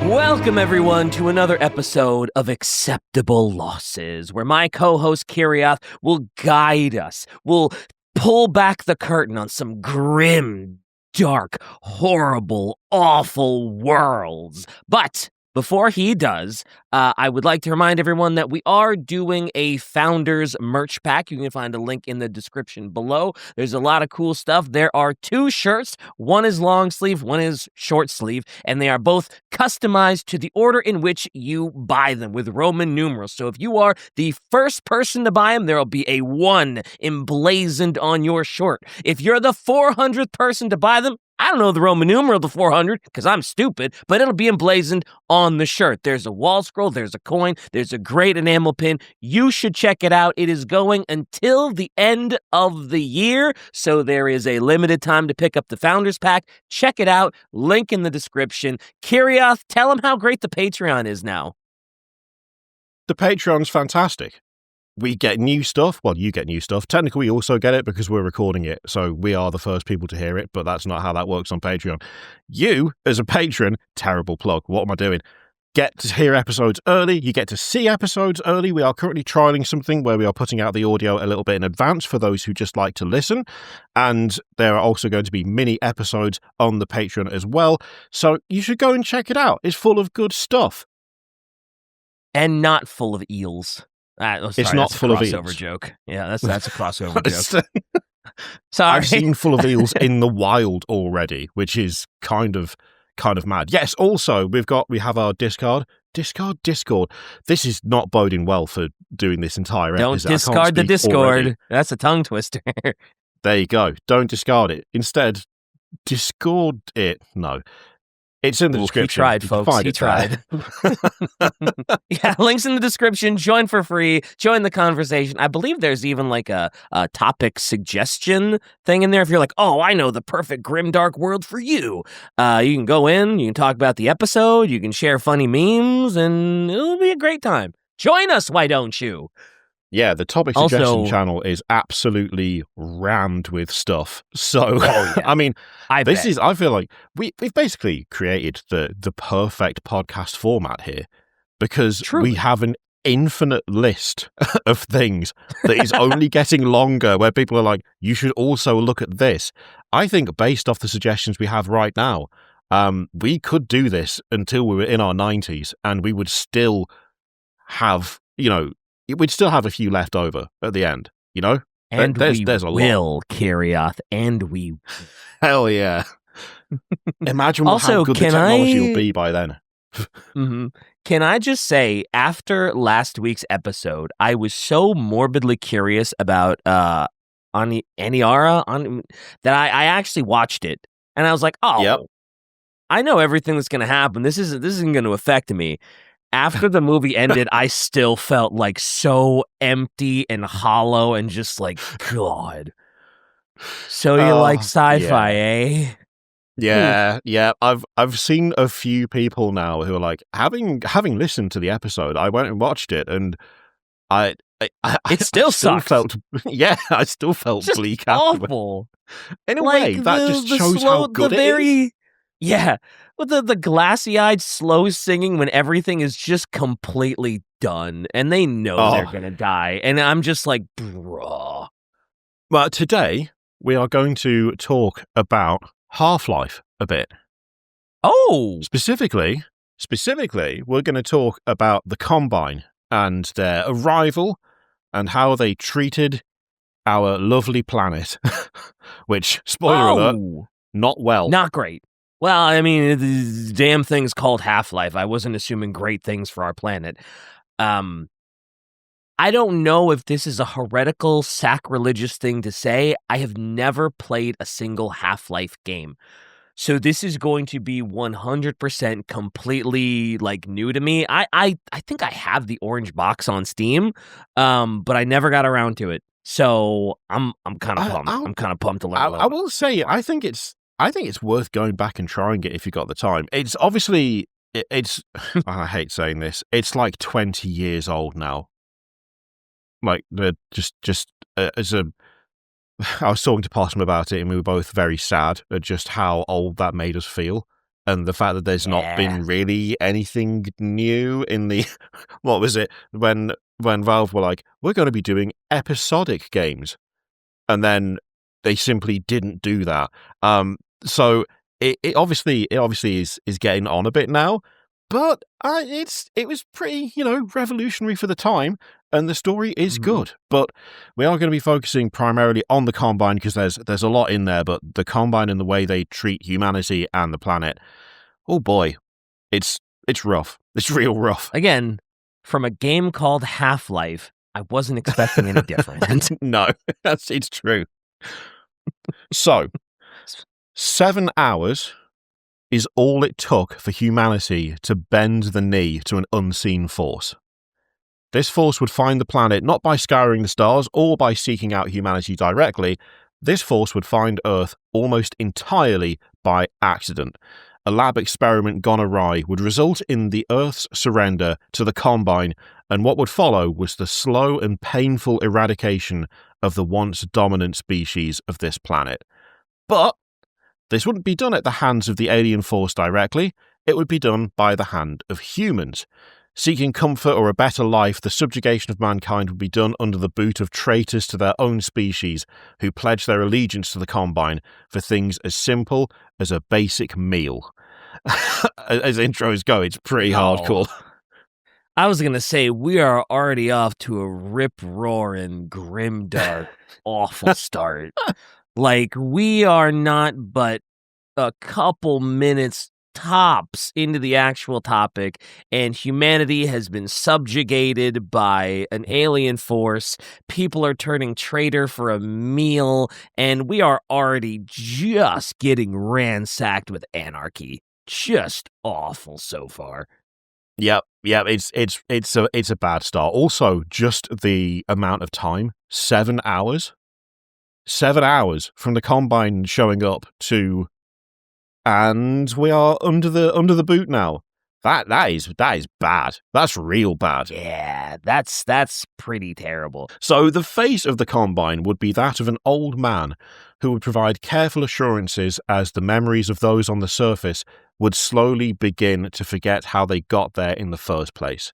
Welcome, everyone, to another episode of Acceptable Losses, where my co-host Kirioth will guide us, will pull back the curtain on some grim, dark, horrible, awful worlds. But before he does, I would like to remind everyone that we are doing a Founders merch pack. You can find a link in the description below. There's a lot of cool stuff. There are 2 shirts. One is long sleeve, one is short sleeve, and they are both customized to the order in which you buy them with Roman numerals. So if you are the first person to buy them, there will be a 1 emblazoned on your shirt. If you're the 400th person to buy them, I don't know the Roman numeral of the 400 because I'm stupid, but it'll be emblazoned on the shirt. There's a wall scroll, there's a coin, there's a great enamel pin. You should check it out. It is going until the end of the year, so there is a limited time to pick up the Founders Pack. Check it out. Link in the description. Kirioth, tell them how great the Patreon is now. The Patreon's fantastic. We get new stuff. Well, you get new stuff. Technically, we also get it because we're recording it, so we are the first people to hear it, but that's not how that works on Patreon. You, as a patron, terrible plug, what am I doing? Get to hear episodes early. You get to see episodes early. We are currently trialing something where we are putting out the audio a little bit in advance for those who just like to listen, and there are also going to be mini episodes on the Patreon as well, so you should go and check it out. It's full of good stuff. And not full of eels. It's not full of eels. Crossover joke. Yeah, that's a crossover joke. Sorry. I've seen full of eels in the wild already, which is kind of mad. Yes, also we have our Discord. This is not boding well for doing this entire Don't episode. discard the Discord. Already. That's a tongue twister. There you go. Don't discard it. Instead, discord it. No. It's in the description. He tried, folks. He tried. Yeah, links in the description. Join for free. Join the conversation. I believe there's even like a topic suggestion thing in there. If you're like, oh, I know the perfect grimdark world for you. You can go in. You can talk about the episode. You can share funny memes, and it'll be a great time. Join us, why don't you? Yeah, the topic suggestion channel is absolutely rammed with stuff. So, yeah. I mean, I feel like we've basically created the perfect podcast format here because we have an infinite list of things that is only getting longer where people are like, you should also look at this. I think based off the suggestions we have right now, we could do this until we were in our 90s and we would still have, we'd still have a few left over at the end, And there's a lot. Kirioth, and we will. Hell yeah. Imagine how good the technology will be by then. Mm-hmm. Can I just say, after last week's episode, I was so morbidly curious about Aniara that I actually watched it, and I was like, oh, yep. I know everything that's going to happen. This isn't going to affect me. After the movie ended, I still felt like so empty and hollow and just like, God. So you like sci-fi, eh? Yeah. I've seen a few people now who are like, having listened to the episode, I went and watched it, and I still felt I still felt just bleak. Awful. In a way, that just shows how good it is. Yeah. With the glassy-eyed, slow singing when everything is just completely done and they know they're going to die. And I'm just like, bruh. Well, today we are going to talk about Half-Life a bit. Oh! Specifically, we're going to talk about the Combine and their arrival and how they treated our lovely planet. Which, spoiler alert, not well. Not great. Well, I mean, the damn thing's called Half-Life. I wasn't assuming great things for our planet. I don't know if this is a heretical, sacrilegious thing to say. I have never played a single Half-Life game. So this is going to be 100% completely, new to me. I think I have the orange box on Steam, but I never got around to it. So I'm kind of pumped. I'm kind of pumped to learn about it. I will say, I think it's worth going back and trying it if you got the time. It's obviously, I hate saying this, it's like 20 years old now. Like, I was talking to Possum about it, and we were both very sad at just how old that made us feel. and the fact that there's not been really anything new in the what was it when Valve were like, we're going to be doing episodic games, and then they simply didn't do that. So it obviously is getting on a bit now, but it was pretty, revolutionary for the time, and the story is good. But we are going to be focusing primarily on the Combine because there's a lot in there. But the Combine and the way they treat humanity and the planet, oh boy, it's rough. It's real rough. Again, from a game called Half-Life, I wasn't expecting any different. No, it's true. So, 7 hours is all it took for humanity to bend the knee to an unseen force. This force would find the planet not by scouring the stars or by seeking out humanity directly. This force would find Earth almost entirely by accident. A lab experiment gone awry would result in the Earth's surrender to the Combine, and what would follow was the slow and painful eradication of the once dominant species of this planet. But this wouldn't be done at the hands of the alien force directly, it would be done by the hand of humans. Seeking comfort or a better life, the subjugation of mankind would be done under the boot of traitors to their own species who pledge their allegiance to the Combine for things as simple as a basic meal. As intros go, it's pretty hardcore. I was going to say, we are already off to a rip-roaring, grimdark, awful start. Like, we are not but a couple minutes tops into the actual topic, and humanity has been subjugated by an alien force. People are turning traitor for a meal, and we are already just getting ransacked with anarchy. Just awful so far. Yep, it's a bad start. Also, just the amount of time, 7 hours. 7 hours from the Combine showing up to, and we are under the boot now. That is bad. That's real bad. Yeah, that's pretty terrible. So the face of the Combine would be that of an old man who would provide careful assurances as the memories of those on the surface would slowly begin to forget how they got there in the first place.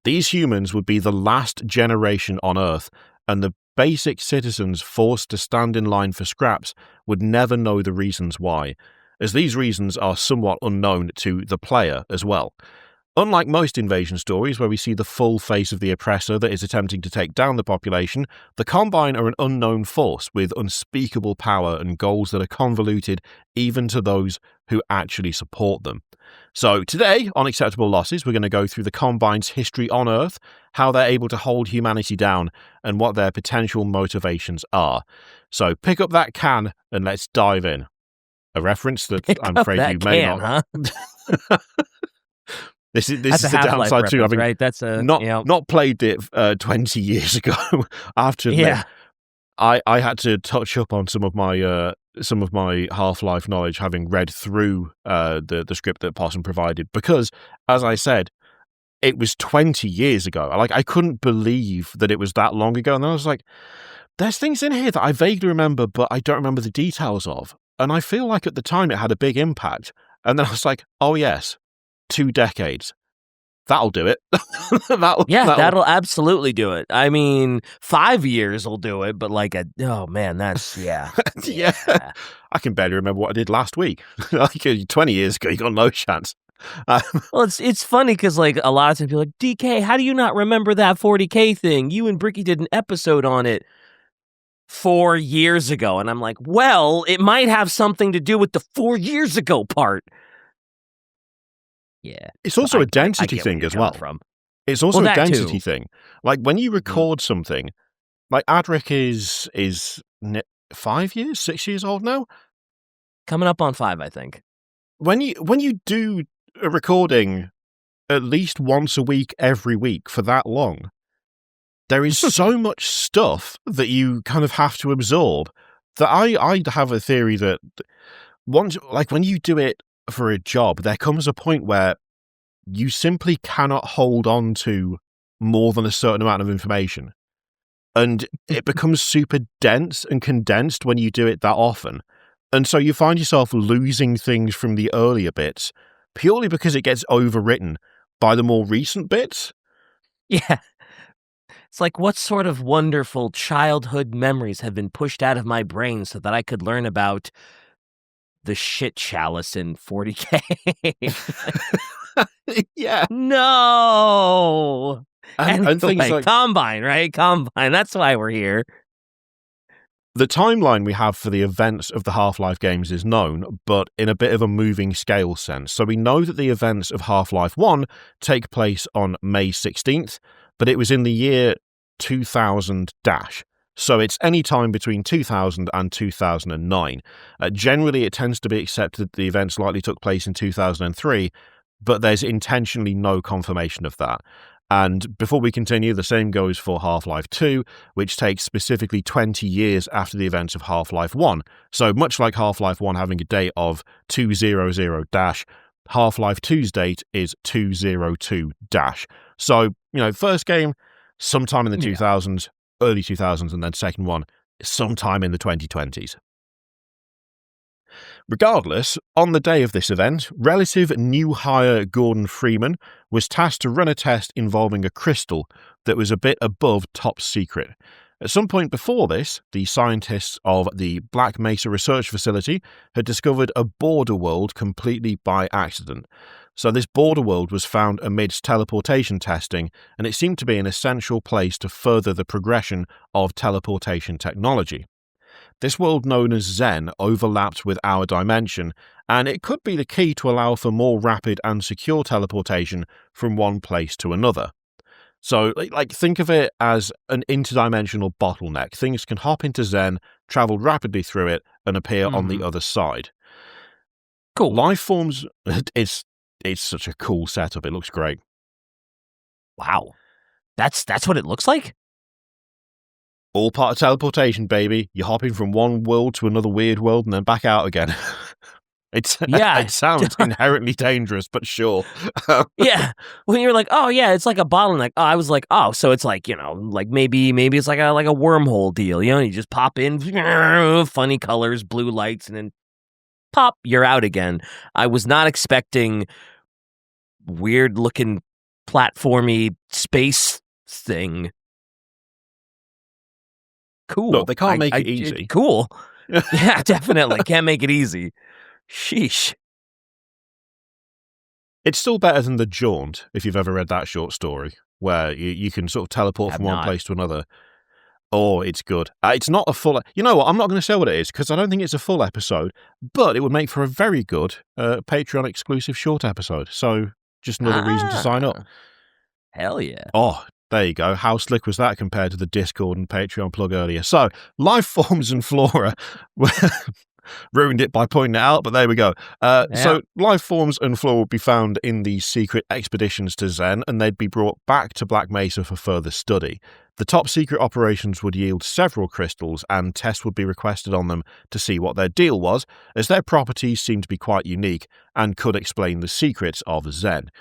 These humans would be the last generation on Earth, and the basic citizens forced to stand in line for scraps would never know the reasons why, as these reasons are somewhat unknown to the player as well. Unlike most invasion stories where we see the full face of the oppressor that is attempting to take down the population, the Combine are an unknown force with unspeakable power and goals that are convoluted even to those who actually support them. So today, on Acceptable Losses, we're going to go through the Combine's history on Earth, how they're able to hold humanity down, and what their potential motivations are. So pick up that can and let's dive in. A reference that I'm afraid you may not... Huh? This is the downside too. Having right? That's not played it 20 years ago. I have to admit, I had to touch up on some of my Half-Life knowledge, having read through the script that Possum provided, because, as I said, it was 20 years ago. I couldn't believe that it was that long ago, and then I was like, there's things in here that I vaguely remember, but I don't remember the details of, and I feel like at the time it had a big impact. And then I was like, oh yes, 2 decades. That'll do it. That'll absolutely do it. I mean, 5 years will do it, but that's, yeah. Yeah. I can barely remember what I did last week. 20 years ago, you got no chance. Well, it's funny because, a lot of times people are like, DK, how do you not remember that 40K thing? You and Bricky did an episode on it 4 years ago. And I'm like, well, it might have something to do with the 4 years ago part. Yeah. It's also a density thing as well. It's also a density thing. Like when you record something, like Adric is 5 years, 6 years old now? Coming up on 5, I think. When you do a recording at least once a week, every week for that long, there is so much stuff that you kind of have to absorb that I have a theory that once, when you do it for a job, there comes a point where you simply cannot hold on to more than a certain amount of information. And it becomes super dense and condensed when you do it that often. And so you find yourself losing things from the earlier bits purely because it gets overwritten by the more recent bits. Yeah. It's like, what sort of wonderful childhood memories have been pushed out of my brain so that I could learn about the shit chalice in 40K? Yeah. No! And Anyway, things like Combine, right? Combine, that's why we're here. The timeline we have for the events of the Half-Life games is known, but in a bit of a moving scale sense. So we know that the events of Half-Life 1 take place on May 16th, but it was in the year 2000 So it's any time between 2000 and 2009. Generally, it tends to be accepted that the events likely took place in 2003, but there's intentionally no confirmation of that. And before we continue, the same goes for Half-Life 2, which takes specifically 20 years after the events of Half-Life 1. So much like Half-Life 1 having a date of 200-, Half-Life 2's date is 202-. So, first game, sometime in the 2000s, early 2000s, and then second one, sometime in the 2020s. Regardless, on the day of this event, relative new hire Gordon Freeman was tasked to run a test involving a crystal that was a bit above top secret. At some point before this, the scientists of the Black Mesa Research Facility had discovered a border world completely by accident. So this border world was found amidst teleportation testing, and it seemed to be an essential place to further the progression of teleportation technology. This world known as Zen overlapped with our dimension, and it could be the key to allow for more rapid and secure teleportation from one place to another. So, think of it as an interdimensional bottleneck. Things can hop into Zen, travel rapidly through it, and appear on the other side. Cool. Life forms, it's such a cool setup. It looks great. Wow. That's what it looks like? All part of teleportation, baby. You're hopping from one world to another weird world and then back out again. It sounds inherently dangerous, but sure. Yeah. When you're like, oh yeah, it's like a bottleneck. Oh, I was like, oh, so it's like, maybe it's like a wormhole deal. You just pop in, funny colors, blue lights, and then pop, you're out again. I was not expecting weird looking platformy space thing. Cool. Look, they can't make it easy. Cool. Yeah, definitely. Can't make it easy. Sheesh. It's still better than The Jaunt, if you've ever read that short story, where you can sort of teleport from one place to another. Oh, it's good. It's not a full... You know what? I'm not going to say what it is, because I don't think it's a full episode, but it would make for a very good Patreon-exclusive short episode. So, just another reason to sign up. Hell yeah. Oh, there you go. How slick was that compared to the Discord and Patreon plug earlier? So, life forms and flora... ruined it by pointing it out, but there we go. So, life forms and flora would be found in the secret expeditions to Zen, and they'd be brought back to Black Mesa for further study. The top secret operations would yield several crystals, and tests would be requested on them to see what their deal was, as their properties seemed to be quite unique and could explain the secrets of Zen.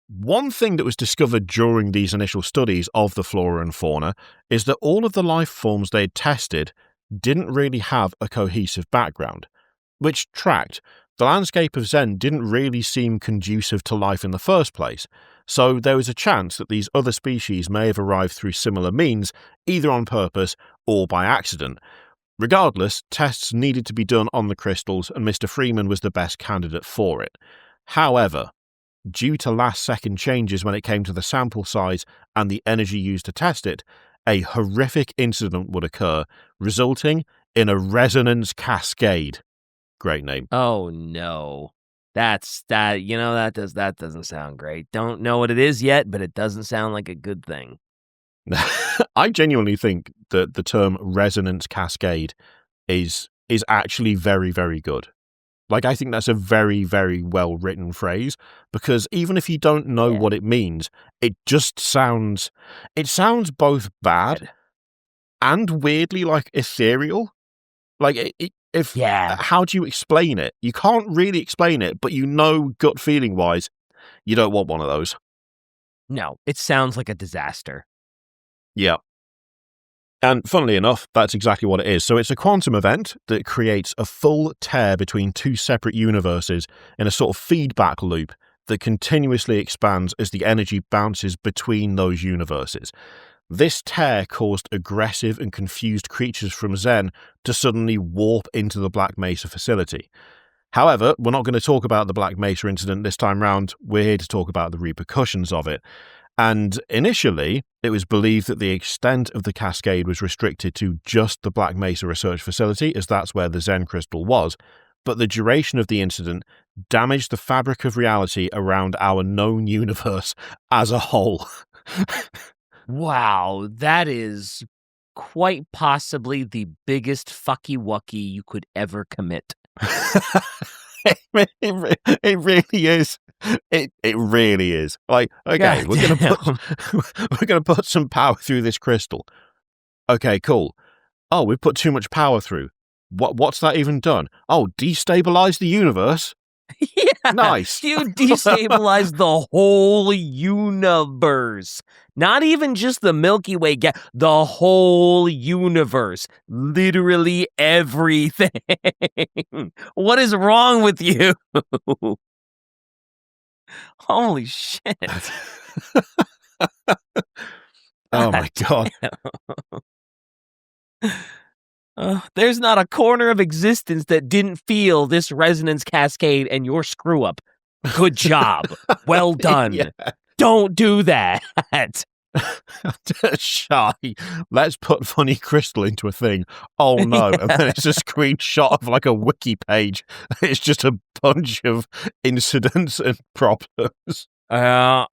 One thing that was discovered during these initial studies of the flora and fauna is that all of the life forms they'd tested didn't really have a cohesive background, which tracked. The landscape of Zen didn't really seem conducive to life in the first place, so there was a chance that these other species may have arrived through similar means, either on purpose or by accident. Regardless, tests needed to be done on the crystals, and Mr. Freeman was the best candidate for it. However, due to last-second changes when it came to the sample size and the energy used to test it, a horrific incident would occur, resulting in a resonance cascade. Great name. Oh no. That doesn't sound great. Don't know what it is yet, but it doesn't sound like a good thing. I genuinely think that the term resonance cascade is actually very, very good. I think that's a very, very well-written phrase, because even if you don't know what it means, it just sounds both bad and weirdly, ethereal. How do you explain it? You can't really explain it, but gut feeling-wise, you don't want one of those. No, it sounds like a disaster. Yeah. And funnily enough, that's exactly what it is. So it's a quantum event that creates a full tear between two separate universes in a sort of feedback loop that continuously expands as the energy bounces between those universes. This tear caused aggressive and confused creatures from Zen to suddenly warp into the Black Mesa facility. However, we're not going to talk about the Black Mesa incident this time round. We're here to talk about the repercussions of it. And initially, it was believed that the extent of the cascade was restricted to just the Black Mesa research facility, as that's where the Zen crystal was. But the duration of the incident damaged the fabric of reality around our known universe as a whole. Wow, that is quite possibly the biggest fucky-wucky you could ever commit. It really is. It really is. Like, okay, we're gonna put some power through this crystal. Okay, cool. Oh, we've put too much power through. What's that even done? Oh, destabilize the universe. Yeah, nice. You destabilize the whole universe. Not even just the Milky Way, the whole universe. Literally everything. What is wrong with you? Holy shit. Oh my God. There's not a corner of existence that didn't feel this resonance cascade and your screw up. Good job. Well done. Yeah. Don't do that. Shy. Let's put funny crystal into a thing. Oh no. Yeah. And then it's a screenshot of like a wiki page. It's just a bunch of incidents and problems. Yeah.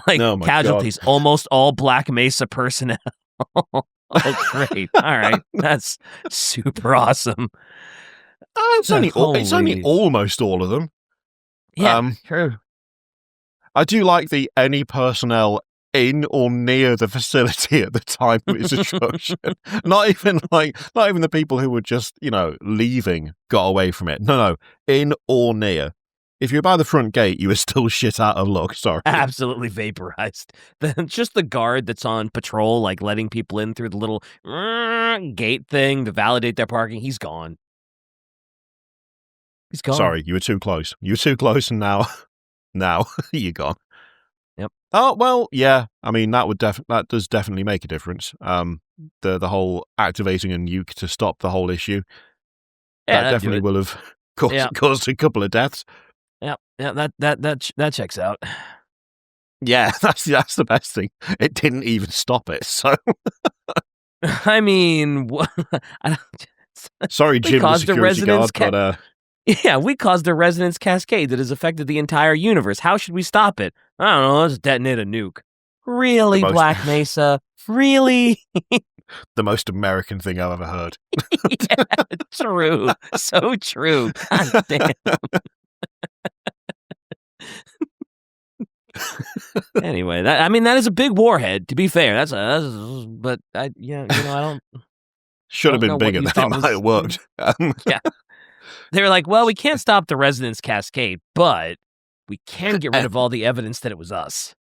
Like casualties. God. Almost all Black Mesa personnel. Oh, great. All right. That's super awesome. It's only almost all of them. Yeah, true. I do like the any personnel in or near the facility at the time of its destruction. not even the people who were just, leaving got away from it. No, in or near. If you're by the front gate, you were still shit out of luck. Sorry. Absolutely vaporized. Just the guard that's on patrol, like letting people in through the little gate thing to validate their parking, he's gone. He's gone. Sorry, you were too close. You were too close, and now you're gone. Yep. Oh, well, yeah. I mean, that does definitely make a difference. The whole activating a nuke to stop the whole issue. Yeah, that definitely will have caused a couple of deaths. Yeah, that checks out. Yeah, that's the best thing. It didn't even stop it, so. I mean, sorry, Jim, the security guard, but yeah, we caused a resonance cascade that has affected the entire universe. How should we stop it? I don't know. Let's detonate a nuke. Really, Black Mesa? Really? The most American thing I've ever heard. Yeah, true. So true. God damn. Anyway, that is a big warhead. To be fair, but I don't. Should have been bigger. That might have worked. Yeah, they were like, well, we can't stop the resonance cascade, but we can get rid of all the evidence that it was us.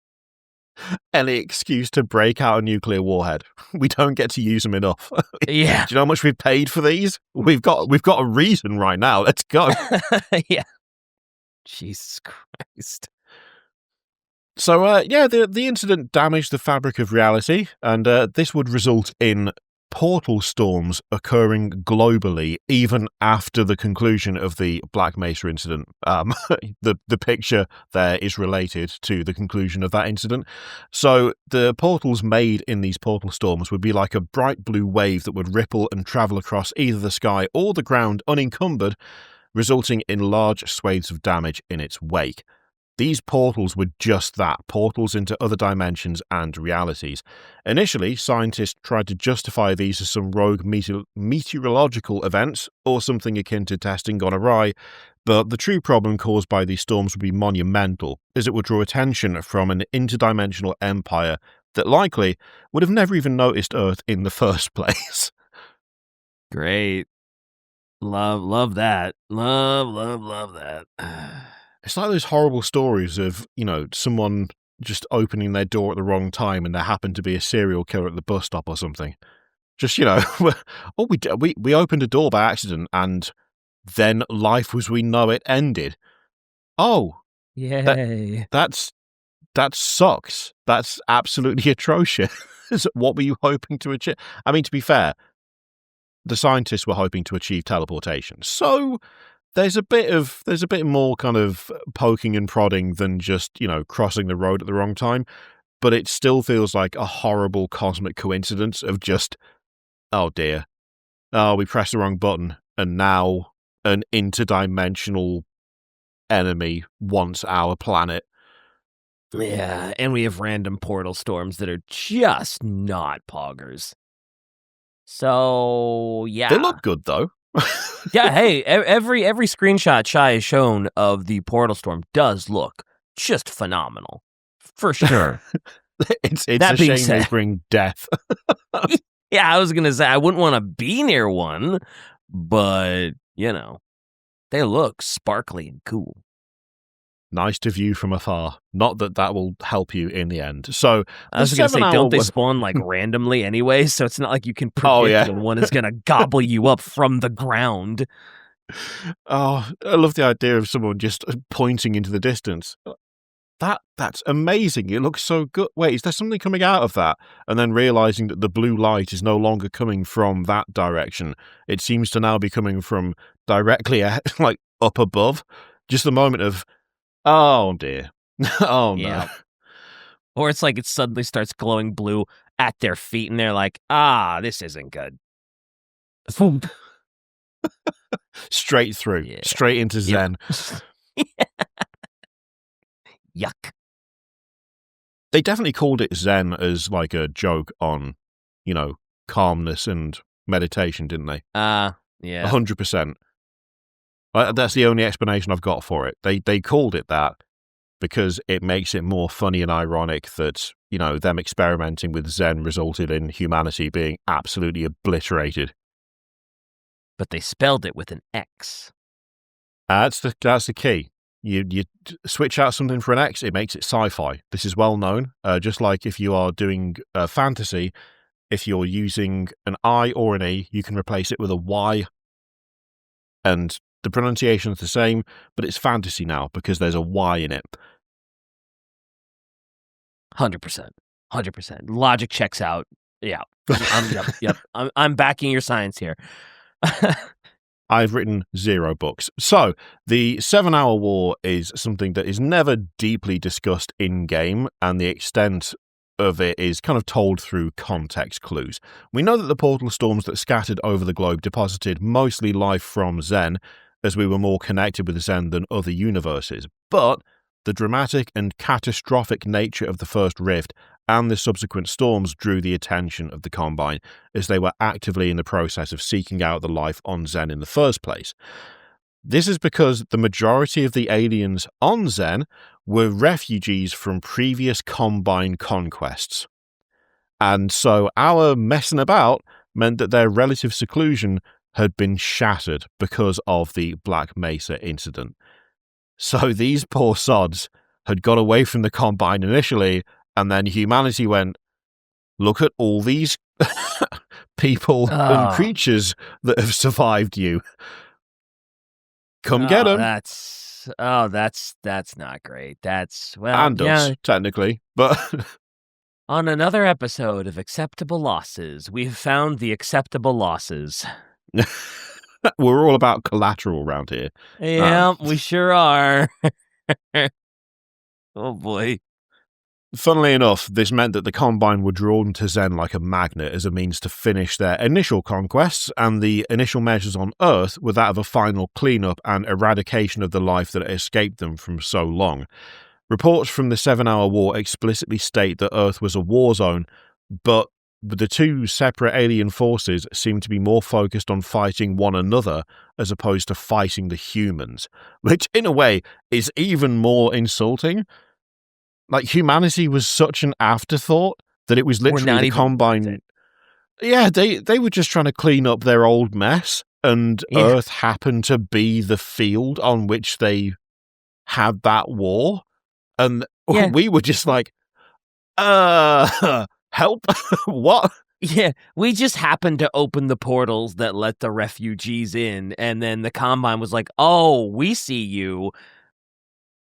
Any excuse to break out a nuclear warhead. We don't get to use them enough. Yeah. Do you know how much we've paid for these? We've got a reason right now. Let's go. Yeah. Jesus Christ. So, the incident damaged the fabric of reality, and this would result in portal storms occurring globally even after the conclusion of the Black Mesa incident. The picture there is related to the conclusion of that incident. So the portals made in these portal storms would be like a bright blue wave that would ripple and travel across either the sky or the ground unencumbered, resulting in large swathes of damage in its wake. These portals were just that, portals into other dimensions and realities. Initially, scientists tried to justify these as some rogue meteorological events or something akin to testing gone awry, but the true problem caused by these storms would be monumental, as it would draw attention from an interdimensional empire that likely would have never even noticed Earth in the first place. Great. Love that. Love that. It's like those horrible stories of, someone just opening their door at the wrong time and there happened to be a serial killer at the bus stop or something. Just, we opened a door by accident and then life as we know it ended. Oh, yay. That sucks. That's absolutely atrocious. What were you hoping to achieve? I mean, to be fair, the scientists were hoping to achieve teleportation. So there's a bit more kind of poking and prodding than just, crossing the road at the wrong time. But it still feels like a horrible cosmic coincidence of just, oh dear. Oh, we pressed the wrong button and now an interdimensional enemy wants our planet. Yeah, and we have random portal storms that are just not poggers. So, yeah. They look good, though. Yeah, hey, every screenshot Shai has shown of the portal storm does look just phenomenal. For sure. It's a shame they bring death. Yeah, I was going to say, I wouldn't want to be near one, but, they look sparkly and cool. Nice to view from afar. Not that will help you in the end. So I was going to say, don't they spawn randomly anyway? So it's not like you can predict when one is going to gobble you up from the ground. Oh, I love the idea of someone just pointing into the distance. That's amazing. It looks so good. Wait, is there something coming out of that? And then realizing that the blue light is no longer coming from that direction. It seems to now be coming from directly up above. Just a moment of, oh dear. Oh no. Or it's like it suddenly starts glowing blue at their feet and they're like, this isn't good. Straight through. Yeah. Straight into Zen. Yuck. They definitely called it Zen as like a joke on, calmness and meditation, didn't they? Yeah. 100%. That's the only explanation I've got for it. They called it that because it makes it more funny and ironic that, them experimenting with Zen resulted in humanity being absolutely obliterated. But they spelled it with an X. That's the key. You switch out something for an X, it makes it sci-fi. This is well known. Just like if you are doing fantasy, if you're using an I or an E, you can replace it with a Y. And the pronunciation is the same, but it's fantasy now because there's a Y in it. 100%. Logic checks out. Yeah. I'm backing your science here. I've written 0 books. So, the 7-hour war is something that is never deeply discussed in-game, and the extent of it is kind of told through context clues. We know that the portal storms that scattered over the globe deposited mostly life from Zen, as we were more connected with Zen than other universes, but the dramatic and catastrophic nature of the first rift and the subsequent storms drew the attention of the Combine, as they were actively in the process of seeking out the life on Zen in the first place. This is because the majority of the aliens on Zen were refugees from previous Combine conquests. And so our messing about meant that their relative seclusion had been shattered because of the Black Mesa incident. So these poor sods had got away from the Combine initially, and then humanity went, look at all these people and creatures that have survived you. Come get them. That's not great. And us, technically, but on another episode of Acceptable Losses, we've found the acceptable losses. We're all about collateral around here. Yeah, we sure are. Oh boy. Funnily enough, this meant that the Combine were drawn to Zen like a magnet as a means to finish their initial conquests, and the initial measures on Earth were that of a final cleanup and eradication of the life that escaped them from so long. Reports from the 7-hour war explicitly state that Earth was a war zone, but the two separate alien forces seem to be more focused on fighting one another as opposed to fighting the humans, which in a way is even more insulting. Like, humanity was such an afterthought that it was literally the Combine. Yeah, they were just trying to clean up their old mess, and Earth happened to be the field on which they had that war. And we were just like, help? What? Yeah, we just happened to open the portals that let the refugees in, and then the Combine was like, oh, we see you.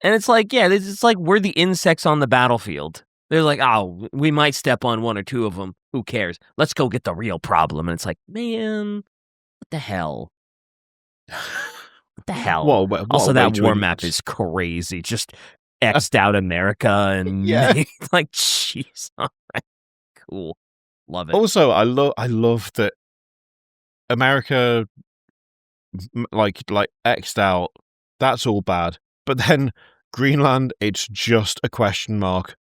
And it's like, yeah, it's like we're the insects on the battlefield. They're like, oh, we might step on one or two of them. Who cares? Let's go get the real problem. And it's like, man, what the hell? What the hell? What also, that war map is crazy. Just X'd out America and like, jeez. All right, cool. Love it. Also, I love that America, like X'd out. That's all bad. But then Greenland, it's just a question mark.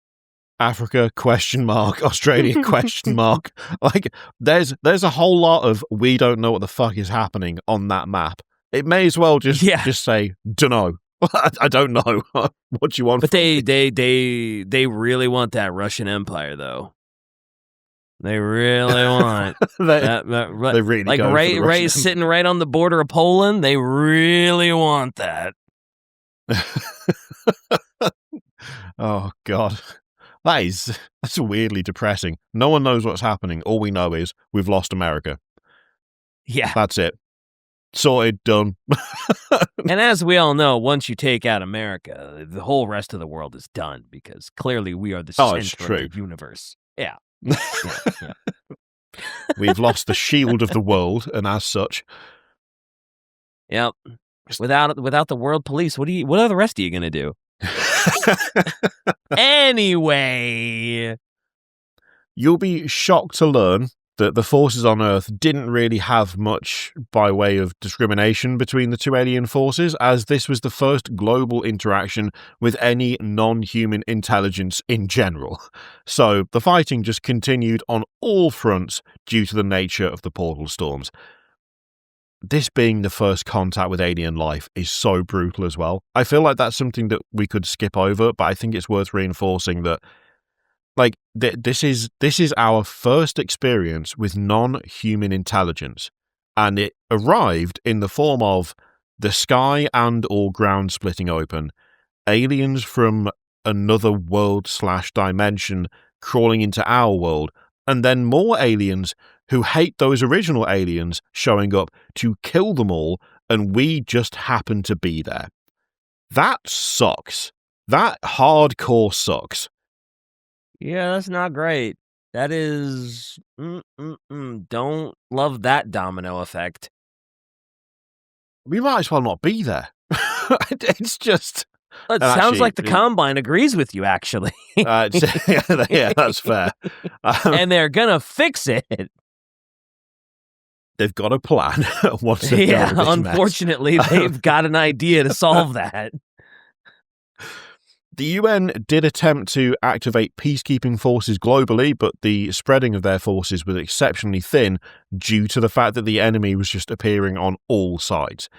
Africa, question mark. Australia, question mark. Like, there's a whole lot of we don't know what the fuck is happening on that map. It may as well just say, dunno. I don't know. What do you want? But they really want that Russian Empire, though. They really want they really like go right sitting right on the border of Poland. They really want that. Oh God, that's weirdly depressing. No one knows what's happening. All we know is we've lost America. Yeah, that's it. Sorted, done. And as we all know, once you take out America, the whole rest of the world is done because clearly we are the center of the universe. Yeah. Yeah. We've lost the shield of the world, and as such, yep. Without the world police, what are the rest of you gonna do? Anyway, you'll be shocked to learn that the forces on Earth didn't really have much by way of discrimination between the two alien forces, as this was the first global interaction with any non-human intelligence in general. So the fighting just continued on all fronts due to the nature of the portal storms. This being the first contact with alien life is so brutal as well. I feel like that's something that we could skip over, but I think it's worth reinforcing that like, this is our first experience with non-human intelligence, and it arrived in the form of the sky and or ground splitting open, aliens from another world/dimension crawling into our world, and then more aliens who hate those original aliens showing up to kill them all, and we just happen to be there. That sucks. That hardcore sucks. Yeah, that's not great. That is... Don't love that domino effect. We might as well not be there. It's just... It sounds like the Combine agrees with you, actually. Yeah, that's fair. And they're gonna fix it. They've got a plan. Once they've done this unfortunately, they've got an idea to solve that. The UN did attempt to activate peacekeeping forces globally, but the spreading of their forces was exceptionally thin due to the fact that the enemy was just appearing on all sides.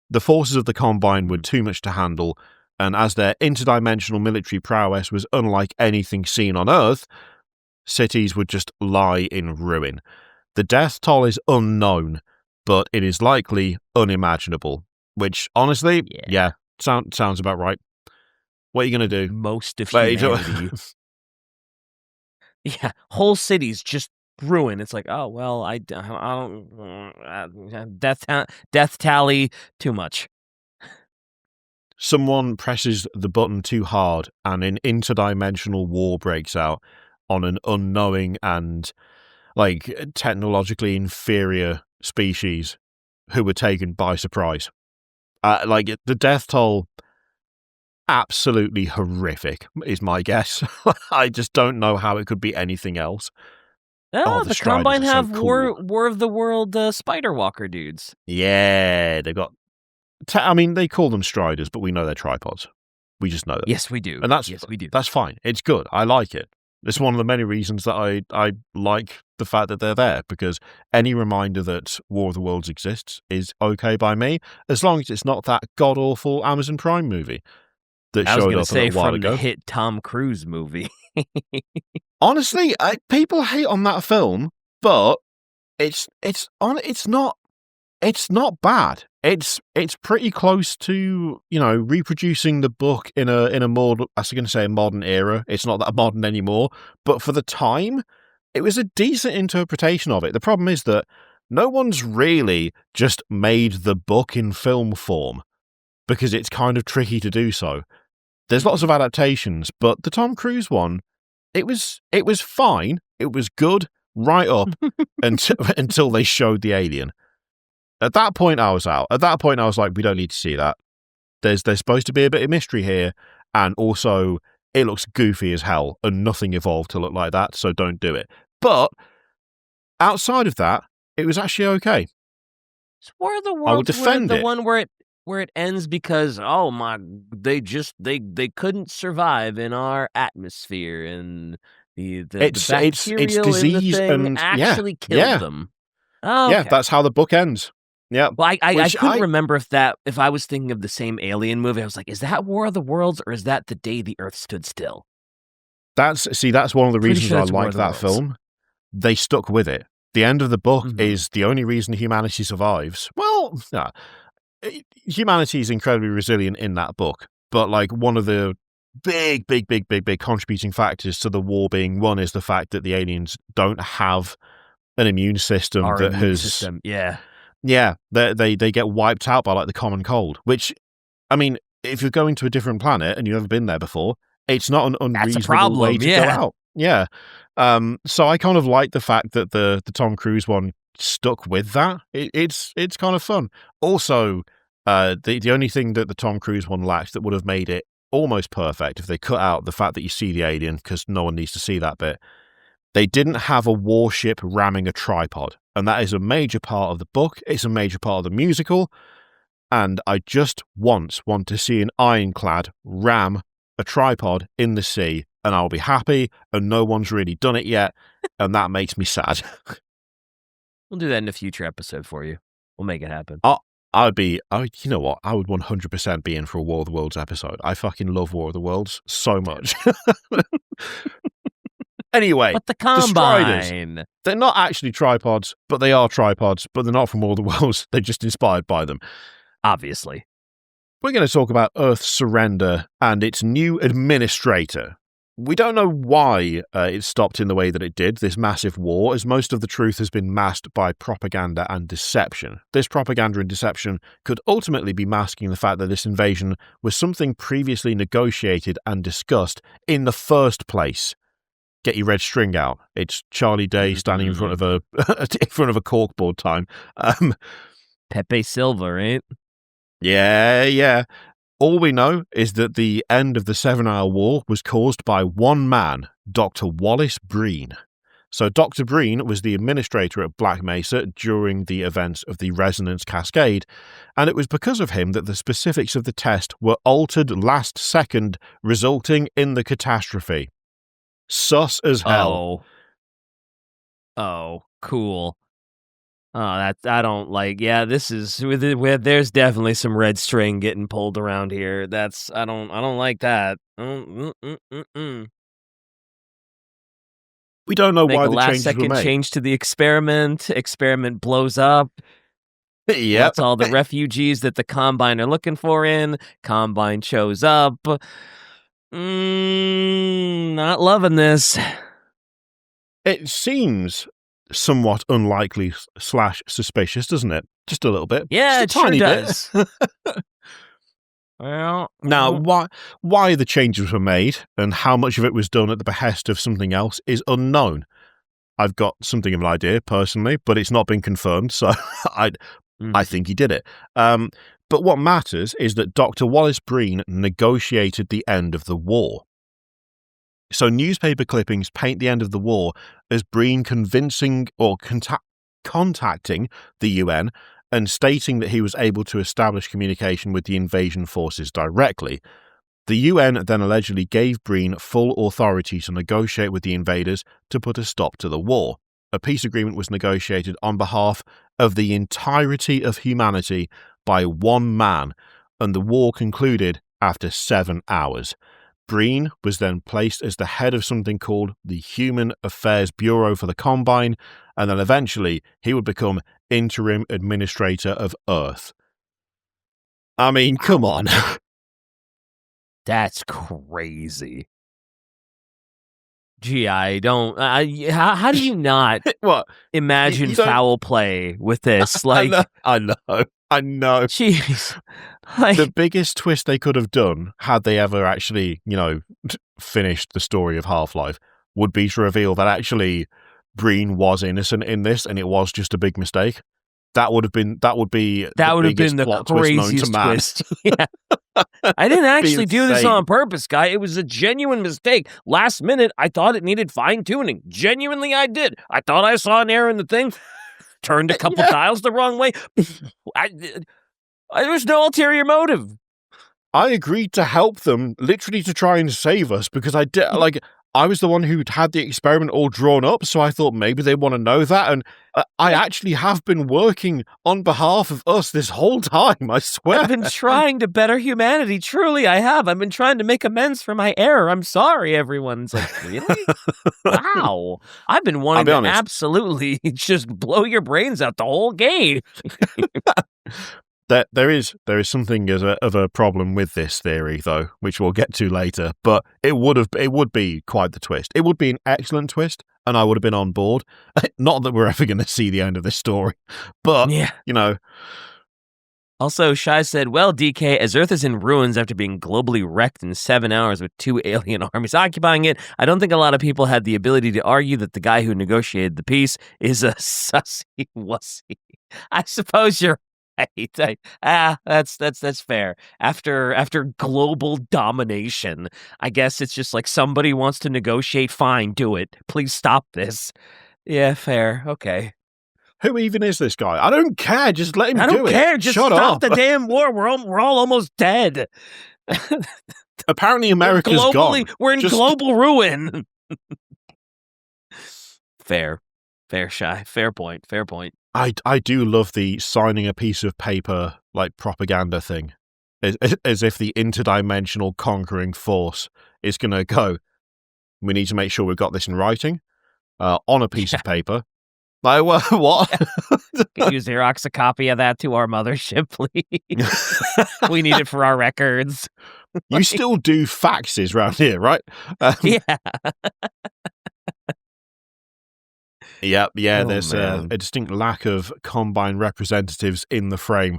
The forces of the Combine were too much to handle, and as their interdimensional military prowess was unlike anything seen on Earth, cities would just lie in ruin. The death toll is unknown, but it is likely unimaginable, which, honestly, sounds about right. What are you going to do? Most of humanity. Yeah, whole cities just ruin. It's like, oh, well, I don't... death tally, too much. Someone presses the button too hard and an interdimensional war breaks out on an unknowing and, technologically inferior species who were taken by surprise. The death toll... absolutely horrific is my guess. I just don't know how it could be anything else. The Combine have so cool. War of the World Spider Walker dudes. Yeah, they've got... they call them Striders, but we know they're tripods. We just know that. Yes, we do. And we do. That's fine. It's good. I like it. It's one of the many reasons that I like the fact that they're there, because any reminder that War of the Worlds exists is okay by me, as long as it's not that god-awful Amazon Prime movie that showed up a little while ago. The hit Tom Cruise movie. Honestly, people hate on that film, but it's not It's not bad. It's pretty close to, reproducing the book in a more, I was going to say a modern era. It's not that modern anymore, but for the time, it was a decent interpretation of it. The problem is that no one's really just made the book in film form because it's kind of tricky to do so. There's lots of adaptations, but the Tom Cruise one, it was fine. It was good right up until they showed the alien. At that point, I was out. At that point, I was like, we don't need to see that. There's supposed to be a bit of mystery here, and also it looks goofy as hell, and nothing evolved to look like that, so don't do it. But outside of that, it was actually okay. War of the Worlds, I would defend the one where it ends because they couldn't survive in our atmosphere, and the bacterial disease in the thing and actually killed them. Oh, okay. Yeah, that's how the book ends. Yeah. Well, I couldn't remember if I was thinking of the same Alien movie. I was like, is that War of the Worlds or is that The Day the Earth Stood Still? That's one of the reasons I like that film. They stuck with it. The end of the book is the only reason humanity survives. Well, humanity is incredibly resilient in that book, but like one of the big contributing factors to the war being won is the fact that the aliens don't have an immune system Yeah, they get wiped out by like the common cold, which, I mean, if you're going to a different planet and you've never been there before, it's not an unreasonable way to go out. Yeah. So I kind of like the fact that the Tom Cruise one stuck with that. It's kind of fun. Also, the only thing that the Tom Cruise one lacked that would have made it almost perfect if they cut out the fact that you see the alien, because no one needs to see that bit. They didn't have a warship ramming a tripod, and that is a major part of the book. It's a major part of the musical, and I just want to see an ironclad ram a tripod in the sea, and I'll be happy, and no one's really done it yet, and that makes me sad. We'll do that in a future episode for you. We'll make it happen. You know what? I would 100% be in for a War of the Worlds episode. I fucking love War of the Worlds so much. Anyway, but the Combine. The Striders, they're not actually tripods, but they are tripods, but they're not from War of the Worlds. They're just inspired by them. Obviously. We're going to talk about Earth's surrender and its new administrator. We don't know why it stopped in the way that it did, this massive war, as most of the truth has been masked by propaganda and deception. This propaganda and deception could ultimately be masking the fact that this invasion was something previously negotiated and discussed in the first place. Get your red string out. It's Charlie Day standing in front of a corkboard time. Pepe Silva, right? Yeah. All we know is that the end of the 7-hour war was caused by one man, Dr. Wallace Breen. So Dr. Breen was the administrator at Black Mesa during the events of the Resonance Cascade, and it was because of him that the specifics of the test were altered last second, resulting in the catastrophe. Sus as hell. Oh, cool. Oh, I don't like. Yeah, this is where there's definitely some red string getting pulled around here. I don't like that. We don't know why the changes were made. Last second change to the experiment. Experiment blows up. Yep. That's all the refugees that the Combine are looking for in. Combine shows up. Not loving this. It seems somewhat unlikely / suspicious, doesn't it? Just a little bit. Yeah, just a tiny does. Bit. Well, now, why the changes were made and how much of it was done at the behest of something else is unknown. I've got something of an idea personally, but it's not been confirmed, so I think he did it. But what matters is that Dr. Wallace Breen negotiated the end of the war. So newspaper clippings paint the end of the war as Breen convincing or contacting the UN and stating that he was able to establish communication with the invasion forces directly. The UN then allegedly gave Breen full authority to negotiate with the invaders to put a stop to the war. A peace agreement was negotiated on behalf of the entirety of humanity by one man, and the war concluded after 7 hours. Breen was then placed as the head of something called the Human Affairs Bureau for the Combine, and then eventually he would become interim administrator of Earth. I mean, come on. That's crazy. Gee, I don't. How do you not what? imagine foul play with this? Like, I know. Jeez. The biggest twist they could have done, had they ever actually, finished the story of Half-Life, would be to reveal that actually Breen was innocent in this, and it was just a big mistake. That would have been the craziest twist. Yeah. I didn't actually do this on purpose, guy. It was a genuine mistake. Last minute, I thought it needed fine-tuning. Genuinely, I did. I thought I saw an error in the thing. Turned a couple dials the wrong way. There was no ulterior motive. I agreed to help them, literally to try and save us, because I was the one who'd had the experiment all drawn up, so I thought maybe they want to know that, and I actually have been working on behalf of us this whole time, I swear. I've been trying to better humanity, truly I have. I've been trying to make amends for my error. I'm sorry, everyone. It's like, really? Wow. I've been wanting to absolutely just blow your brains out the whole game. There is something of a problem with this theory, though, which we'll get to later. But it would be quite the twist. It would be an excellent twist, and I would have been on board. Not that we're ever going to see the end of this story, but Also, Shai said, "Well, DK, as Earth is in ruins after being globally wrecked in 7 hours with 2 alien armies occupying it, I don't think a lot of people had the ability to argue that the guy who negotiated the peace is a sussy wussy." I suppose you're right. That's fair. After global domination, I guess it's just like somebody wants to negotiate. Fine, do it. Please stop this. Yeah, fair. Okay. Who even is this guy? I don't care. Just let him do it. I don't care. Just Shut stop up. the damn war. We're all almost dead. Apparently, America's gone. We're in global ruin. Fair, Shai. Fair point. I do love the signing a piece of paper like propaganda thing, as if the interdimensional conquering force is going to go. We need to make sure we've got this in writing, on a piece of paper. Like, what? Can you Xerox a copy of that to our mothership, please? We need it for our records. You still do faxes around here, right? Yeah. Yeah, there's a distinct lack of Combine representatives in the frame.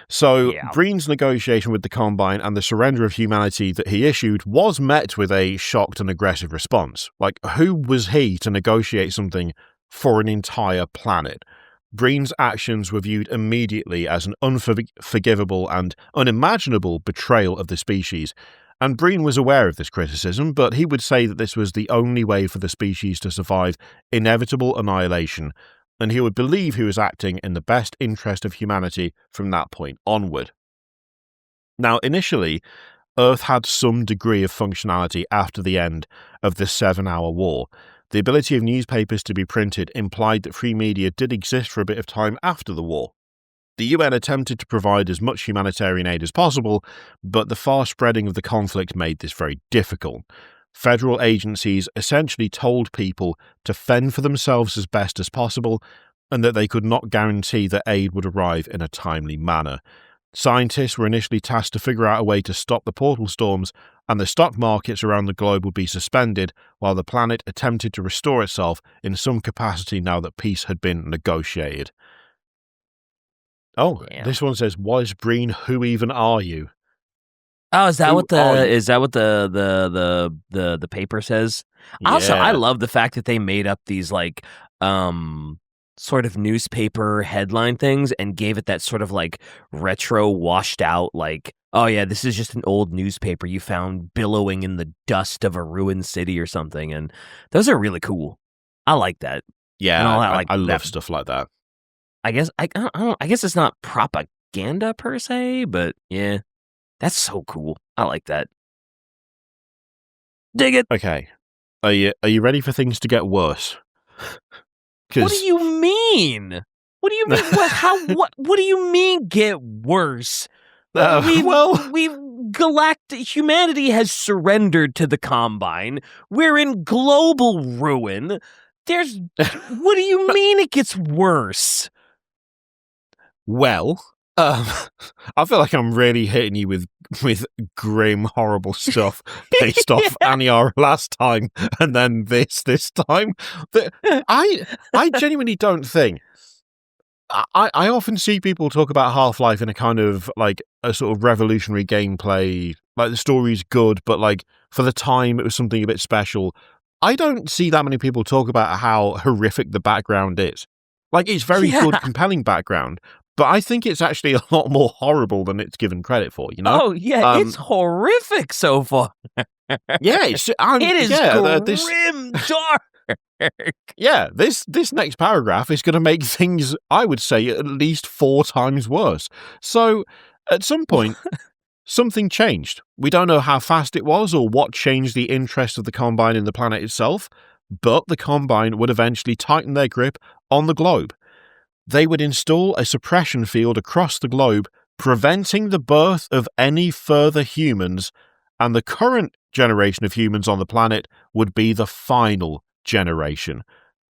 So Breen's negotiation with the Combine and the surrender of humanity that he issued was met with a shocked and aggressive response. Like, who was he to negotiate something for an entire planet? Breen's actions were viewed immediately as an unforgivable and unimaginable betrayal of the species. And Breen was aware of this criticism, but he would say that this was the only way for the species to survive inevitable annihilation, and he would believe he was acting in the best interest of humanity from that point onward. Now, initially, Earth had some degree of functionality after the end of the 7-hour war. The ability of newspapers to be printed implied that free media did exist for a bit of time after the war. The UN attempted to provide as much humanitarian aid as possible, but the far spreading of the conflict made this very difficult. Federal agencies essentially told people to fend for themselves as best as possible, and that they could not guarantee that aid would arrive in a timely manner. Scientists were initially tasked to figure out a way to stop the portal storms, and the stock markets around the globe would be suspended while the planet attempted to restore itself in some capacity now that peace had been negotiated. Oh, damn. This one says, Wallace Breen, who even are you? Oh, is that what the paper says? Yeah. Also, I love the fact that they made up these like sort of newspaper headline things and gave it that sort of like retro washed out like, oh yeah, this is just an old newspaper you found billowing in the dust of a ruined city or something, and those are really cool. I like that. Yeah, I love stuff like that. I guess I guess it's not propaganda per se, but yeah, that's so cool. I like that. Dig it. Okay, are you ready for things to get worse? What do you mean? What do you mean? What do you mean get worse? Humanity has surrendered to the Combine. We're in global ruin. What do you mean it gets worse? Well, I feel like I'm really hitting you with grim, horrible stuff based off Aniara last time, and then this time. I genuinely don't think. I often see people talk about Half-Life in a kind of like a sort of revolutionary gameplay. Like the story's good, but like for the time it was something a bit special. I don't see that many people talk about how horrific the background is. Like it's very good, compelling background. But I think it's actually a lot more horrible than it's given credit for, you know? Oh, yeah, it's horrific so far. Yeah, it is grim, dark. Yeah, this next paragraph is going to make things, I would say, at least 4 times worse. So, at some point, something changed. We don't know how fast it was or what changed the interest of the Combine in the planet itself, but the Combine would eventually tighten their grip on the globe. They would install a suppression field across the globe, preventing the birth of any further humans, and the current generation of humans on the planet would be the final generation.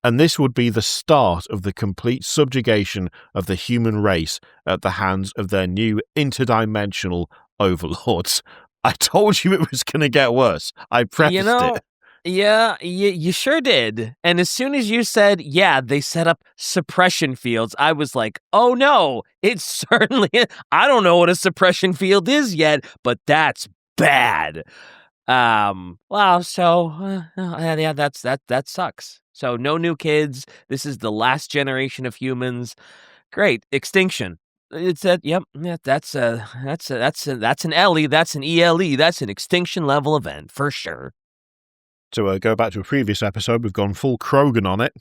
And this would be the start of the complete subjugation of the human race at the hands of their new interdimensional overlords. I told you it was going to get worse. I prefaced it. Yeah, you sure did. And as soon as you said, yeah, they set up suppression fields, I was like, oh no, it's certainly, I don't know what a suppression field is yet, but that's bad. Well, so, yeah, that sucks. So no new kids. This is the last generation of humans. Great. Extinction. It's that, yep, yeah, that's an LE, that's an ELE, that's an extinction level event for sure. To go back to a previous episode, we've gone full Krogan on it.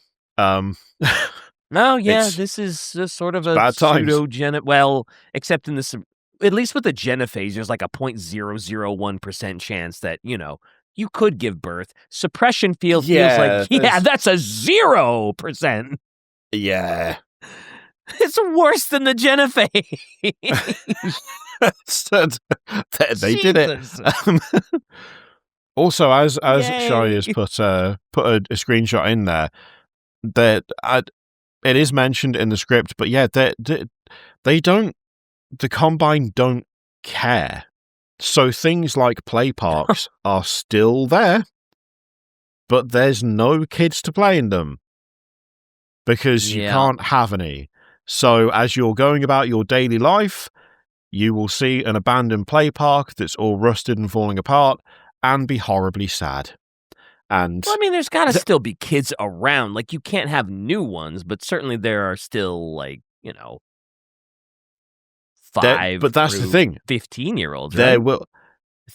No, yeah, this is sort of a pseudo-gen... Well, except in this... At least with the genophage, there's like a 0.001% chance that, you know, you could give birth. Suppression field feels like, yeah, that's a 0%. Yeah. It's worse than the genophage. They did it. Also, as Shai has put a screenshot in there, that it is mentioned in the script, but yeah, they don't. The Combine don't care. So things like play parks are still there, but there's no kids to play in them because you can't have any. So as you're going about your daily life, you will see an abandoned play park that's all rusted and falling apart, and be horribly sad. And well, I mean, there's got to still be kids around. Like, you can't have new ones, but certainly there are still, like, you know, 5 but that's the thing. 15-year-olds, right?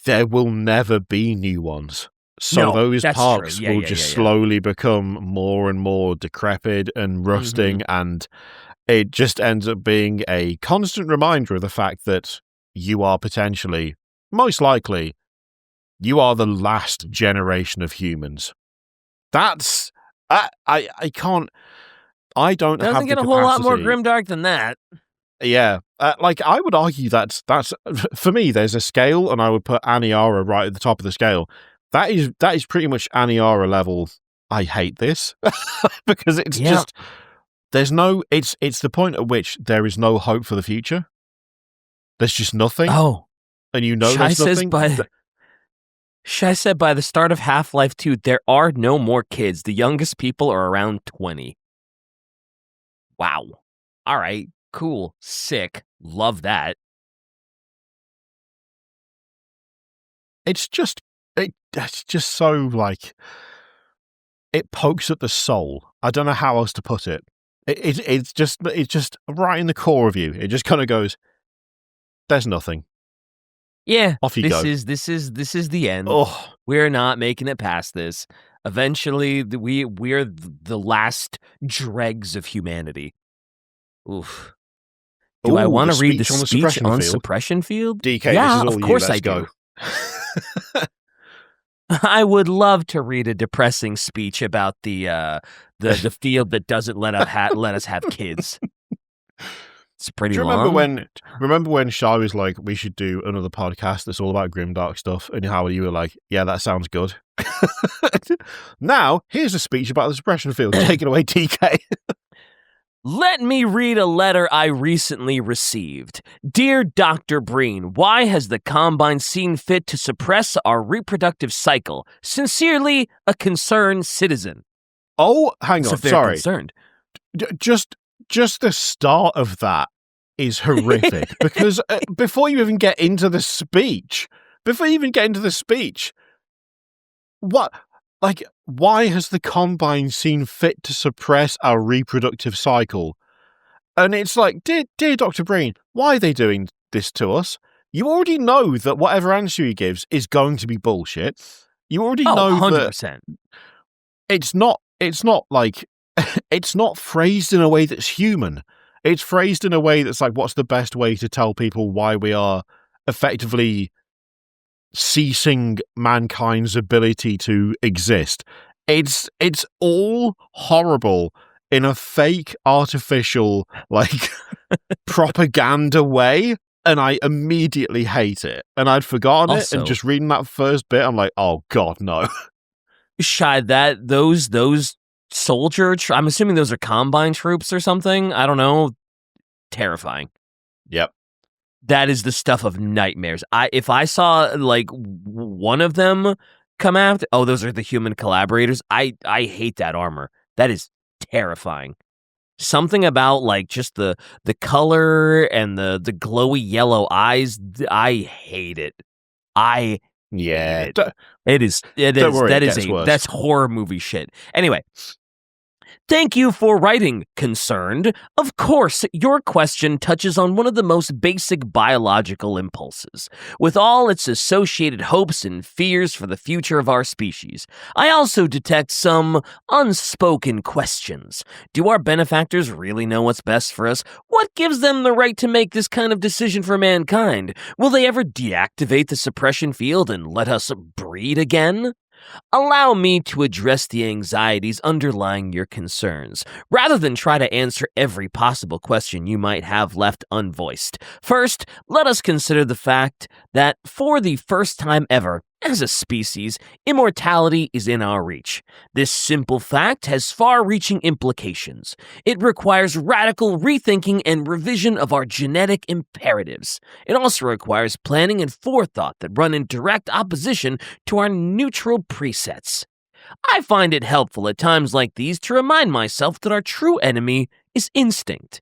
There will never be new ones. So those parks will just slowly become more and more decrepit and rusting, and it just ends up being a constant reminder of the fact that you are potentially, most likely, you are the last generation of humans. That's... I can't... I don't have the capacity... Doesn't get a whole lot more grimdark than that. Yeah. Like, I would argue that's... For me, there's a scale, and I would put Aniara right at the top of the scale. That is pretty much Aniara level. I hate this. Because it's just... There's no... It's the point at which there is no hope for the future. There's just nothing. Oh. And you know there's nothing. Shai said by the start of Half-Life 2, there are no more kids. The youngest people are around 20. Wow. All right. Cool. Sick. Love that. It's just so, like, it pokes at the soul. I don't know how else to put it. It's just right in the core of you. It just kind of goes, there's nothing. Yeah, off you go. This is the end. Oh. We're not making it past this. Eventually, we're the last dregs of humanity. Oof. Do I want to read the speech on Suppression Field? DK, yeah, this is all of course I go. I would love to read a depressing speech about the field that doesn't let us have kids. It's pretty long. Remember when Shai was like, we should do another podcast that's all about grimdark stuff, and how you were like, yeah, that sounds good. Now, here's a speech about the Suppression Field. Take it away, TK. Let me read a letter I recently received. Dear Dr. Breen, why has the Combine seen fit to suppress our reproductive cycle? Sincerely, a concerned citizen. Oh, hang on, sorry. Concerned. Just the start of that is horrific because before you even get into the speech, what, like, why has the Combine seen fit to suppress our reproductive cycle? And it's like, dear Dr. Breen, why are they doing this to us? You already know that whatever answer he gives is going to be bullshit. You already know 100%. that it's not like, it's not phrased in a way that's human. It's phrased in a way that's like, what's the best way to tell people why we are effectively ceasing mankind's ability to exist? It's all horrible in a fake, artificial, like, propaganda way, and I immediately hate it. And I'd forgotten it, and just reading that first bit, I'm like, oh god, no. Shy, those soldier, I'm assuming those are Combine troops or something. I don't know. Terrifying. Yep. That is the stuff of nightmares. If I saw like one of them come out, those are the human collaborators. I hate that armor. That is terrifying. Something about like just the color and the glowy yellow eyes. I hate it. Hate it. That's horror movie shit. Anyway. Thank you for writing, Concerned. Of course, your question touches on one of the most basic biological impulses, with all its associated hopes and fears for the future of our species. I also detect some unspoken questions. Do our benefactors really know what's best for us? What gives them the right to make this kind of decision for mankind? Will they ever deactivate the suppression field and let us breed again? Allow me to address the anxieties underlying your concerns, rather than try to answer every possible question you might have left unvoiced. First, let us consider the fact that, for the first time ever, as a species, immortality is in our reach. This simple fact has far-reaching implications. It requires radical rethinking and revision of our genetic imperatives. It also requires planning and forethought that run in direct opposition to our neutral presets. I find it helpful at times like these to remind myself that our true enemy is instinct.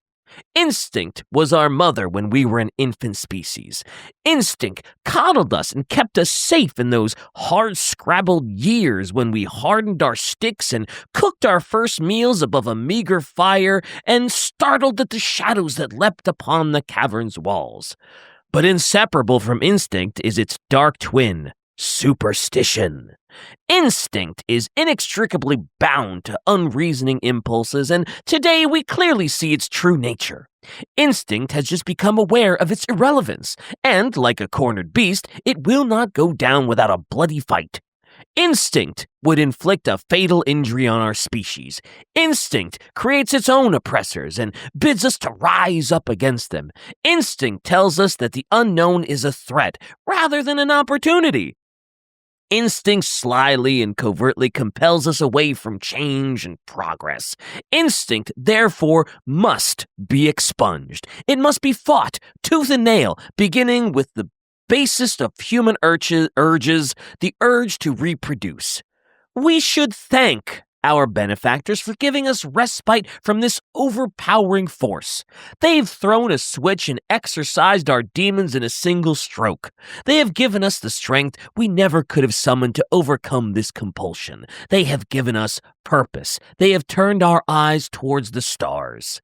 Instinct was our mother when we were an infant species. Instinct coddled us and kept us safe in those hard-scrabbled years when we hardened our sticks and cooked our first meals above a meager fire and startled at the shadows that leapt upon the cavern's walls. But inseparable from instinct is its dark twin, superstition. Instinct is inextricably bound to unreasoning impulses, and today we clearly see its true nature. Instinct has just become aware of its irrelevance, and, like a cornered beast, it will not go down without a bloody fight. Instinct would inflict a fatal injury on our species. Instinct creates its own oppressors and bids us to rise up against them. Instinct tells us that the unknown is a threat rather than an opportunity. Instinct slyly and covertly compels us away from change and progress. Instinct, therefore, must be expunged. It must be fought tooth and nail, beginning with the basest of human urges, the urge to reproduce. We should thank our benefactors for giving us respite from this overpowering force. They've thrown a switch and exorcised our demons in a single stroke. They have given us the strength we never could have summoned to overcome this compulsion. They have given us purpose. They have turned our eyes towards the stars.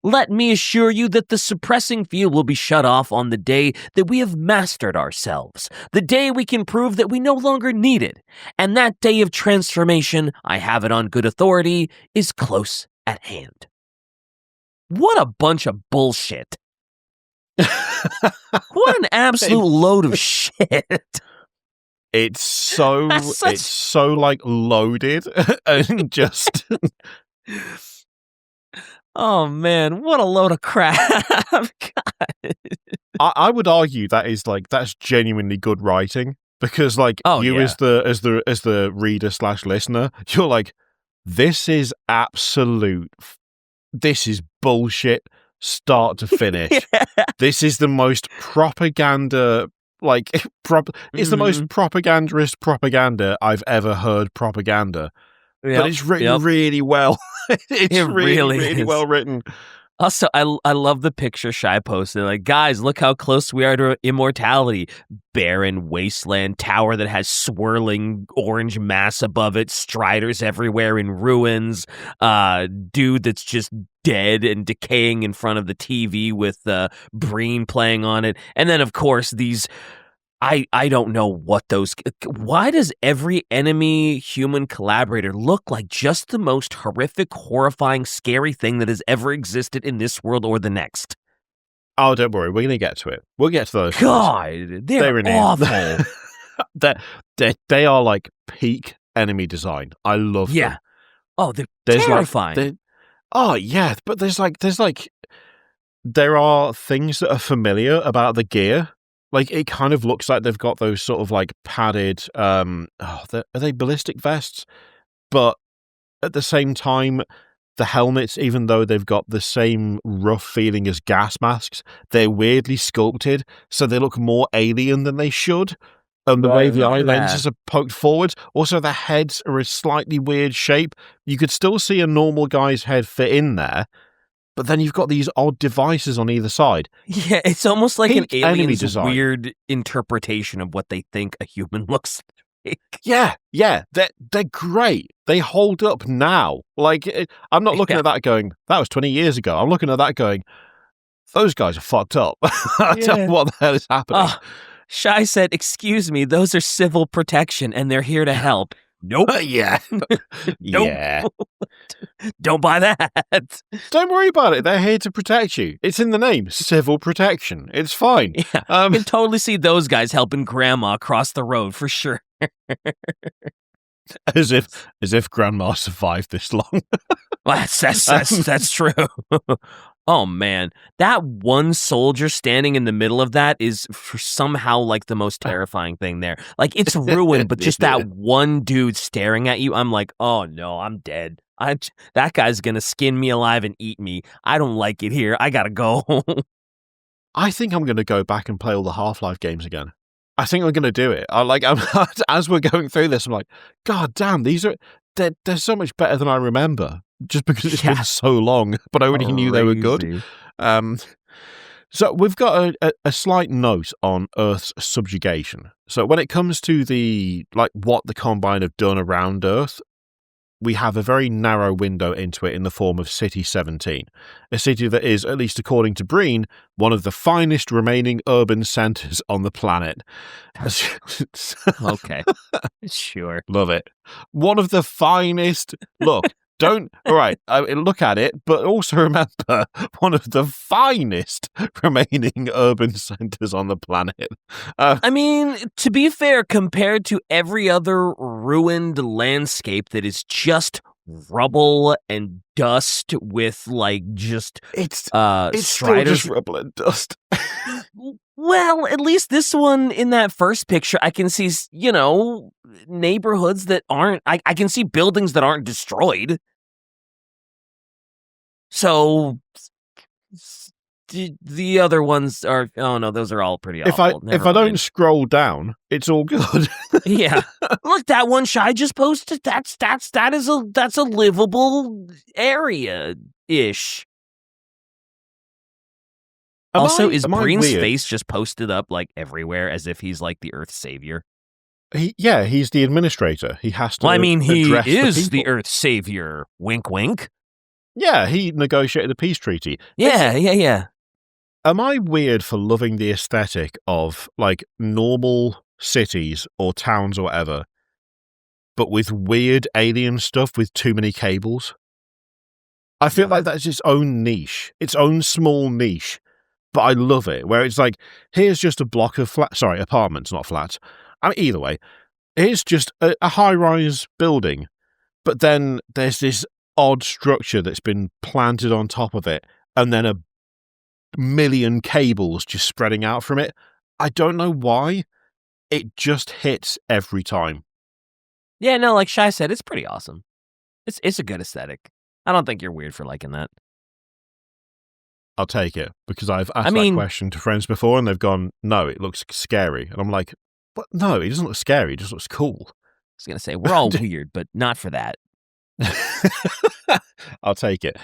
Let me assure you that the suppressing field will be shut off on the day that we have mastered ourselves, the day we can prove that we no longer need it, and that day of transformation, I have it on good authority, is close at hand. What a bunch of bullshit. What an absolute load of shit. It's so like loaded and just... Oh man, what a load of crap. God. I would argue that's genuinely good writing, because as the reader / listener, you're like, this is absolute this is bullshit, start to finish. Yeah. This is the most propaganda, it's the most propagandist propaganda I've ever heard propaganda. Yep, but it's written really well. It's really well written. Also, I love the picture Shy posted. Like, guys, look how close we are to immortality. Barren wasteland tower that has swirling orange mass above it, striders everywhere in ruins, dude that's just dead and decaying in front of the TV with Breen playing on it. And then, of course, these... I don't know what those... Why does every enemy human collaborator look like just the most horrific, horrifying, scary thing that has ever existed in this world or the next? Oh, don't worry. We're going to get to it. We'll get to those. God, they're awful. They are like peak enemy design. I love them. Oh, they're terrifying. Yeah, but there are things that are familiar about the gear. Like, it kind of looks like they've got those sort of, like, padded, are they ballistic vests? But at the same time, the helmets, even though they've got the same rough feeling as gas masks, they're weirdly sculpted, so they look more alien than they should. And the way the eye lenses are poked forwards. Also, the heads are a slightly weird shape. You could still see a normal guy's head fit in there, but then you've got these odd devices on either side. Yeah, it's almost like an alien's weird interpretation of what they think a human looks like. Yeah, they're great. They hold up now. Like, I'm not looking at that going, that was 20 years ago. I'm looking at that going, those guys are fucked up. I don't know what the hell is happening. Shy said, excuse me, those are civil protection and they're here to help. Nope. Yeah. Nope. Yeah. Don't buy that. Don't worry about it. They're here to protect you. It's in the name, civil protection. It's fine. Yeah, I can totally see those guys helping Grandma cross the road for sure. As if Grandma survived this long. Well, that's true. Oh man, that one soldier standing in the middle of that is somehow like the most terrifying thing there. Like, it's ruined, but just that one dude staring at you, I'm like, oh no, I'm dead. That guy's gonna skin me alive and eat me. I don't like it here. I gotta go. I think I'm gonna go back and play all the Half-Life games again. I think I'm gonna do it. As we're going through this, I'm like, God damn, they're so much better than I remember. Just because it's been so long, but I already knew they were good. So we've got a slight note on Earth's subjugation. So when it comes to what the Combine have done around Earth, we have a very narrow window into it in the form of City 17, a city that is, at least according to Breen, one of the finest remaining urban centres on the planet. Okay, sure. Love it. One of the finest... Look, look at it, but also remember, one of the finest remaining urban centres on the planet. I mean, to be fair, compared to every other ruined landscape that is just rubble and dust with, it's striders. Still just rubble and dust. Well, at least this one in that first picture, I can see, neighborhoods that aren't... I can see buildings that aren't destroyed. So the other ones are... Oh, no, those are all pretty awful. If I don't scroll down, it's all good. Yeah. Look, that one Shy just posted, that's a livable area-ish. Is Breen's face just posted up everywhere as if he's like the Earth's savior? He's the administrator. He has to. Well, I mean, he is the Earth's savior. Wink, wink. Yeah, he negotiated the peace treaty. Yeah. Am I weird for loving the aesthetic of normal cities or towns or whatever, but with weird alien stuff with too many cables? I feel like that's its own niche, its own small niche. But I love it, where it's here's just a block of apartments, not flats. I mean, either way, here's just a high-rise building, but then there's this odd structure that's been planted on top of it, and then a million cables just spreading out from it. I don't know why. It just hits every time. Yeah, no, like Shy said, it's pretty awesome. It's a good aesthetic. I don't think you're weird for liking that. I'll take it, because I've asked that question to friends before and they've gone, no, it looks scary. And I'm like, what? No, it doesn't look scary. It just looks cool. I was going to say, we're all weird, but not for that. I'll take it.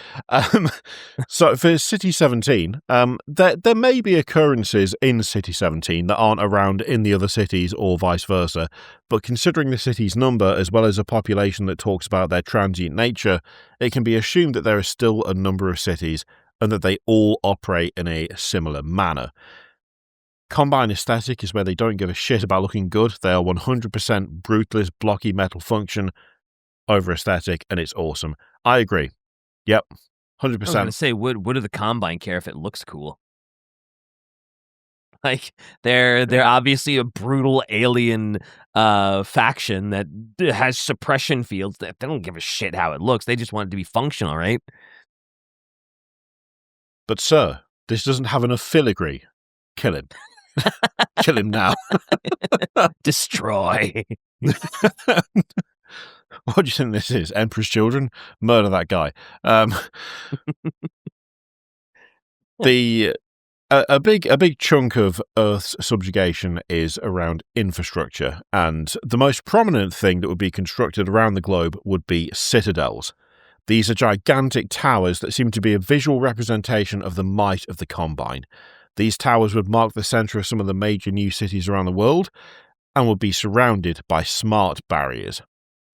So for City 17, there may be occurrences in City 17 that aren't around in the other cities or vice versa, but considering the city's number as well as a population that talks about their transient nature, it can be assumed that there are still a number of cities and that they all operate in a similar manner. Combine aesthetic is where they don't give a shit about looking good. They are 100% brutalist, blocky metal function over aesthetic, and it's awesome. I agree. Yep, 100%. I was going to say, what do the Combine care if it looks cool? Like, they're obviously a brutal alien faction that has suppression fields. They don't give a shit how it looks. They just want it to be functional, right? But, sir, this doesn't have enough filigree. Kill him. Kill him now. Destroy. What do you think this is? Emperor's Children? Murder that guy. A big chunk of Earth's subjugation is around infrastructure, and the most prominent thing that would be constructed around the globe would be citadels. These are gigantic towers that seem to be a visual representation of the might of the Combine. These towers would mark the center of some of the major new cities around the world and would be surrounded by smart barriers.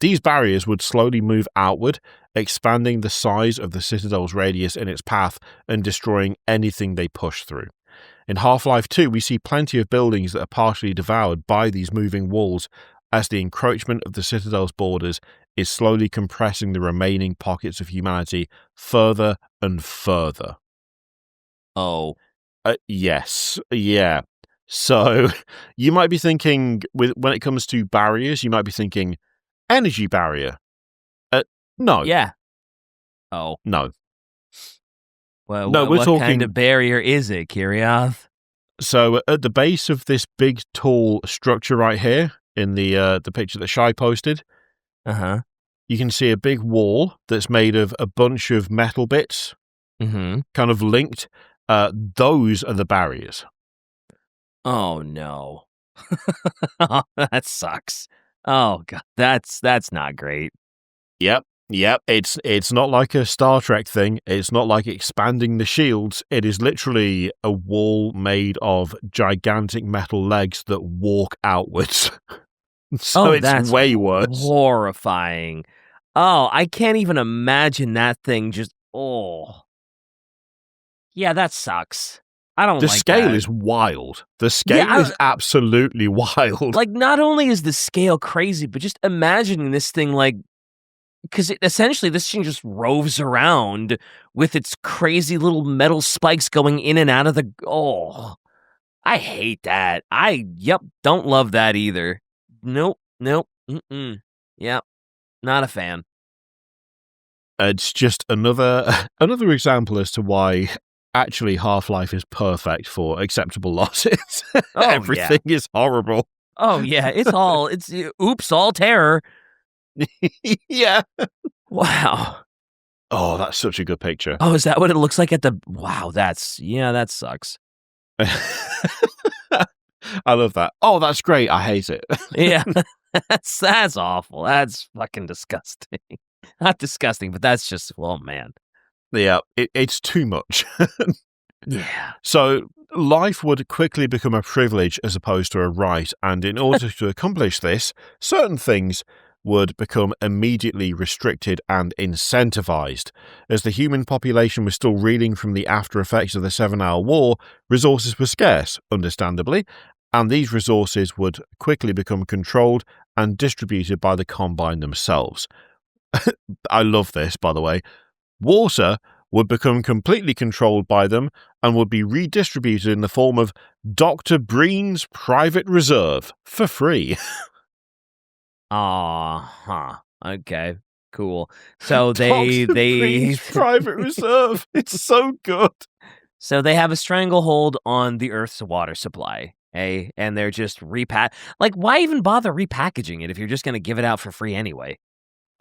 These barriers would slowly move outward, expanding the size of the citadel's radius in its path and destroying anything they push through. In Half-Life 2, we see plenty of buildings that are partially devoured by these moving walls, as the encroachment of the citadel's borders is slowly compressing the remaining pockets of humanity further and further. Oh. Yes. Yeah. So, you might be thinking, when it comes to barriers, you might be thinking, energy barrier. No. Yeah. Oh. No. Well, no, what kind of barrier is it, Kirioth? So, at the base of this big, tall structure right here, in the picture that Shai posted, you can see a big wall that's made of a bunch of metal bits, kind of linked. Those are the barriers. Oh, no. That sucks. Oh, God, that's not great. Yep. It's not like a Star Trek thing. It's not like expanding the shields. It is literally a wall made of gigantic metal legs that walk outwards. So it's way worse. Horrifying. Oh, I can't even imagine that thing just... Oh. Yeah, that sucks. I don't like that. The scale is wild. The scale is absolutely wild. Like, not only is the scale crazy, but just imagining this thing, like... Because essentially this thing just roves around with its crazy little metal spikes going in and out of the... Oh, I hate that. Don't love that either. Nope. Yep, not a fan. It's just another example as to why actually Half-Life is perfect for acceptable losses. Everything is horrible. Oh yeah, it's all terror. Yeah. Wow. Oh, that's such a good picture. Oh, is that what it looks like at the... Wow, that sucks. I love that. Oh, that's great. I hate it. Yeah, that's awful. That's fucking disgusting. Not disgusting, but that's just... Oh, man. Yeah, it's too much. Yeah. So life would quickly become a privilege as opposed to a right, and in order to accomplish this, certain things would become immediately restricted and incentivized. As the human population was still reeling from the after effects of the 7-hour war, resources were scarce, understandably, and these resources would quickly become controlled and distributed by the Combine themselves. I love this, by the way. Water would become completely controlled by them and would be redistributed in the form of Dr. Breen's private reserve for free. Okay, cool. So they Breen's private reserve. It's so good. So they have a stranglehold on the Earth's water supply, and they're just why even bother repackaging it if you're just going to give it out for free anyway?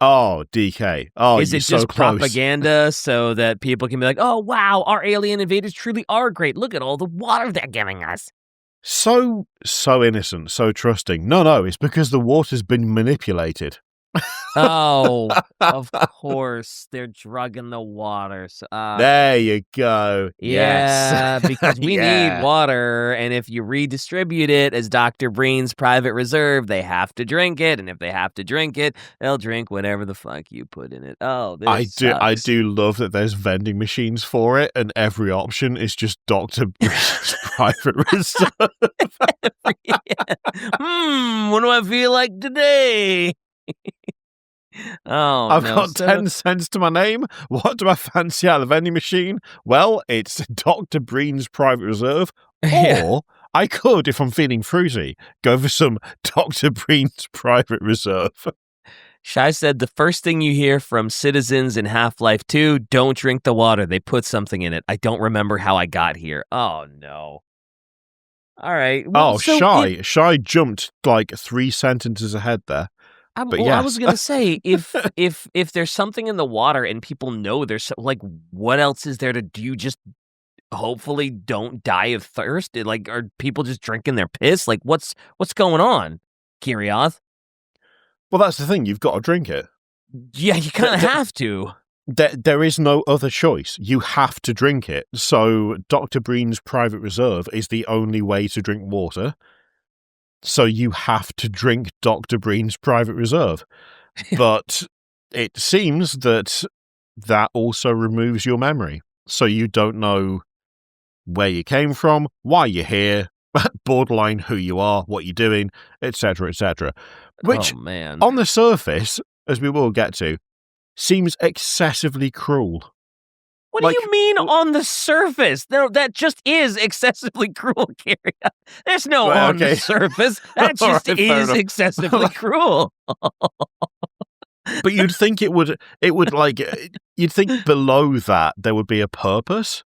Oh, DK. Oh, is you're it just so close. propaganda so that people can be like, oh, wow, our alien invaders truly are great. Look at all the water they're giving us. So innocent, so trusting. No, it's because the water's been manipulated. Oh, of course. They're drugging the water. So, there you go. Yeah, Yes. because we need water, and if you redistribute it as Dr. Breen's private reserve, they have to drink it, and if they have to drink it, they'll drink whatever the fuck you put in it. Oh, this sucks. I do love that there's vending machines for it, and every option is just Dr. Breen's private reserve. What do I feel like today? Oh, I've got 10 cents to my name. What do I fancy out of the vending machine? Well, it's Dr. Breen's private reserve. Or I could, if I'm feeling fruity, go for some Dr. Breen's private reserve. Shai said the first thing you hear from citizens in Half-Life 2, don't drink the water. They put something in it. I don't remember how I got here. Oh, no. All right. Well, Shai jumped like 3 sentences ahead there. Yes. I was gonna say if there's something in the water and people know there's like, what else is there to do? Just hopefully don't die of thirst. Like, are people just drinking their piss? Like, what's going on, Kirioth? Well, that's the thing. You've got to drink it. Yeah, you kind of have to. There is no other choice. You have to drink it. So Dr. Breen's private reserve is the only way to drink water. So you have to drink Dr. Breen's private reserve. But it seems that also removes your memory. So you don't know where you came from, why you're here, borderline who you are, what you're doing, etc., etc. Which, on the surface, as we will get to, seems excessively cruel. What do you mean on the surface? No, that just is excessively cruel, Gary. There's no the surface. That just is excessively cruel. But you'd think it would like, you'd think below that there would be a purpose.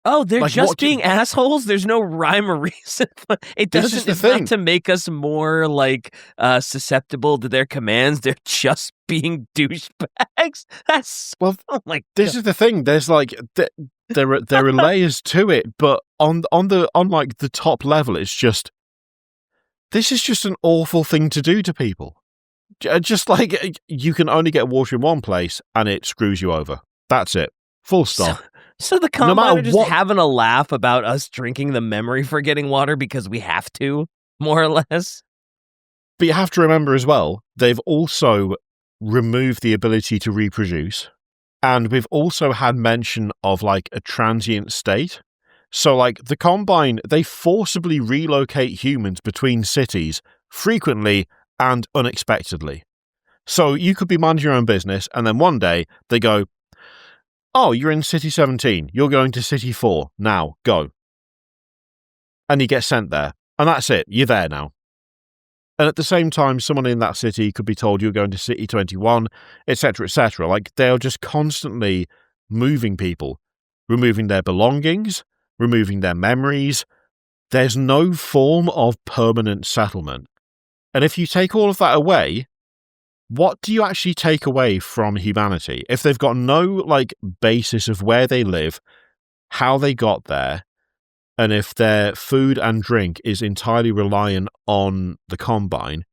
Oh, they're like, just being assholes? There's no rhyme or reason. It doesn't. It's not to make us more like susceptible to their commands. They're just being douchebags. That's this is the thing. There's like there are layers to it, but on like the top level, it's just this is just an awful thing to do to people. Just like you can only get water in one place, and it screws you over. That's it. Full stop. So the Combine are just having a laugh about us drinking the memory for getting water because we have to, more or less. But you have to remember as well, they've also removed the ability to reproduce. And we've also had mention of like a transient state. So like the Combine, they forcibly relocate humans between cities frequently and unexpectedly. So you could be minding your own business and then one day they go, oh, you're in City 17. You're going to City 4. Now, go. And you get sent there. And that's it. You're there now. And at the same time, someone in that city could be told you're going to City 21, etc., etc. Like, they're just constantly moving people, removing their belongings, removing their memories. There's no form of permanent settlement. And if you take all of that away, what do you actually take away from humanity? If they've got no like basis of where they live, how they got there, and if their food and drink is entirely reliant on the Combine,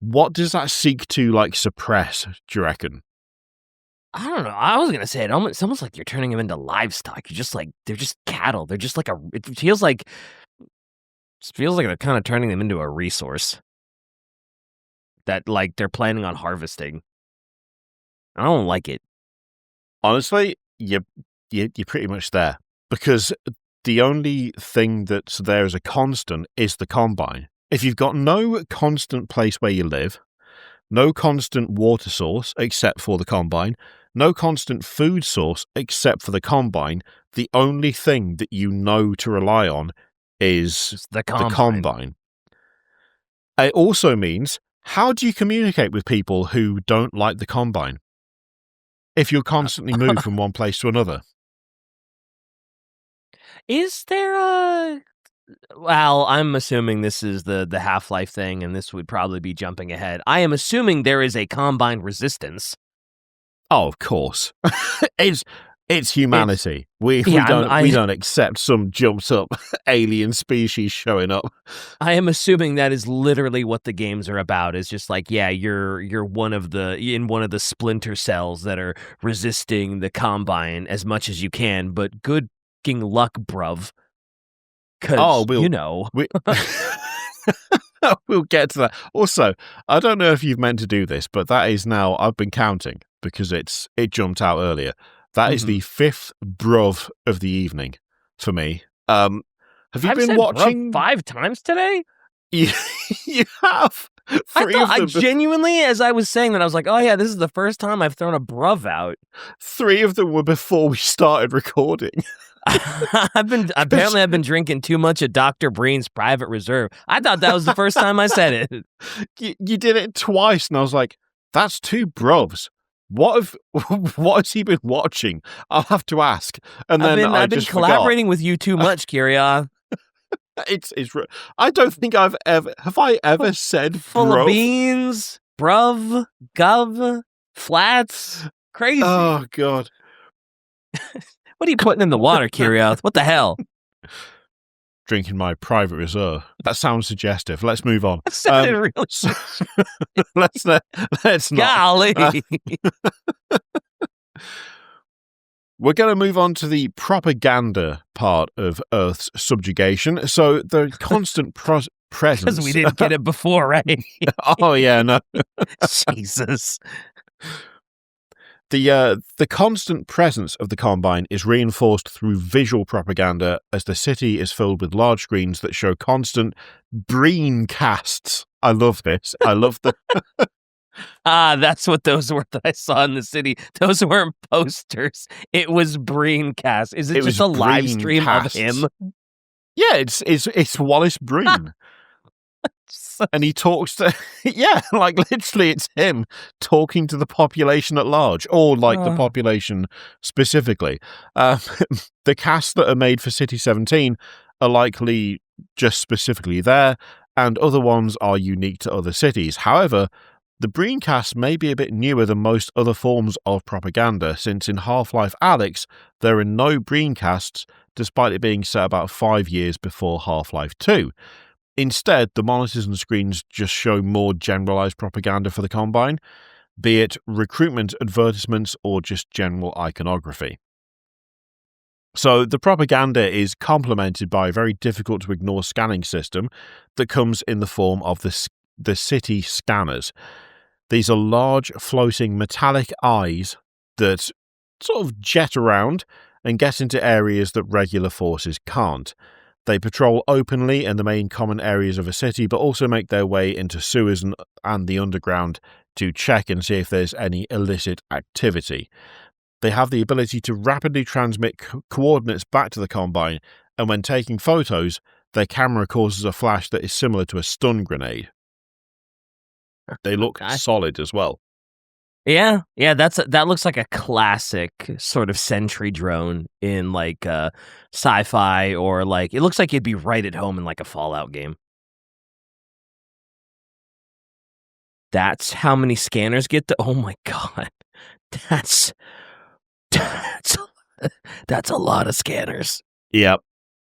what does that seek to like suppress, do you reckon? I don't know. I was going to say it's almost like you're turning them into livestock. You're just like, they're just cattle. They're just like it feels like they're kind of turning them into a resource that like they're planning on harvesting. I don't like it. Honestly, you're pretty much there, because the only thing that's there as a constant is the Combine. If you've got no constant place where you live, no constant water source except for the Combine, no constant food source except for the Combine, the only thing that you know to rely on is the Combine. It also means, how do you communicate with people who don't like the Combine if you're constantly moved from one place to another? Is there Well, I'm assuming this is the Half-Life thing, and this would probably be jumping ahead. I am assuming there is a Combine resistance. Oh, of course. It's humanity. We don't accept some jumped up alien species showing up. I am assuming that is literally what the games are about. Is just like, yeah, you're in one of the splinter cells that are resisting the Combine as much as you can, but good fucking luck, bruv. Because we'll get to that. Also, I don't know if you've meant to do this, but that is now, I've been counting because it jumped out earlier. That is the 5th bruv of the evening for me. Have you been watching 5 times today? You have. I genuinely, as I was saying that, I was like, oh yeah, this is the first time I've thrown a bruv out. 3 of them were before we started recording. I've been drinking too much of Dr. Breen's Private Reserve. I thought that was the first time I said it. You did it twice, and I was like, that's 2 bruvs. What has he been watching? I'll have to ask. And then I've been collaborating with you too much, Kyria. It's. I don't think have I ever said full bruv? Of beans, bruv, gov, flats, crazy. Oh god. What are you putting in the water, Kyria? What the hell? Drinking my Private Reserve. That sounds suggestive. Let's move on. That sounded really let's not. Golly. We're going to move on to the propaganda part of Earth's subjugation. So the constant presence. Because we didn't get it before, right? Oh yeah, no. Jesus. The constant presence of the Combine is reinforced through visual propaganda as the city is filled with large screens that show constant Breen casts. I love this. I love the... that's what those were that I saw in the city. Those weren't posters. It was Breen cast. Is it just a live stream of him? Yeah, it's Wallace Breen. And he talks to, like literally it's him talking to the population at large, or like the population specifically. The casts that are made for City 17 are likely just specifically there, and other ones are unique to other cities. However, the Breen cast may be a bit newer than most other forms of propaganda, since in Half-Life Alyx, there are no Breen casts, despite it being set about 5 years before Half-Life 2. Instead, the monitors and screens just show more generalized propaganda for the Combine, be it recruitment advertisements or just general iconography. So the propaganda is complemented by a very difficult to ignore scanning system that comes in the form of the city scanners. These are large floating metallic eyes that sort of jet around and get into areas that regular forces can't. They patrol openly in the main common areas of a city, but also make their way into sewers and the underground to check and see if there's any illicit activity. They have the ability to rapidly transmit coordinates back to the Combine, and when taking photos, their camera causes a flash that is similar to a stun grenade. They look solid as well. Yeah, that looks like a classic sort of sentry drone in like sci-fi, or like it looks like it'd be right at home in like a Fallout game. That's how many scanners get to. Oh my god, that's a lot of scanners. Yep,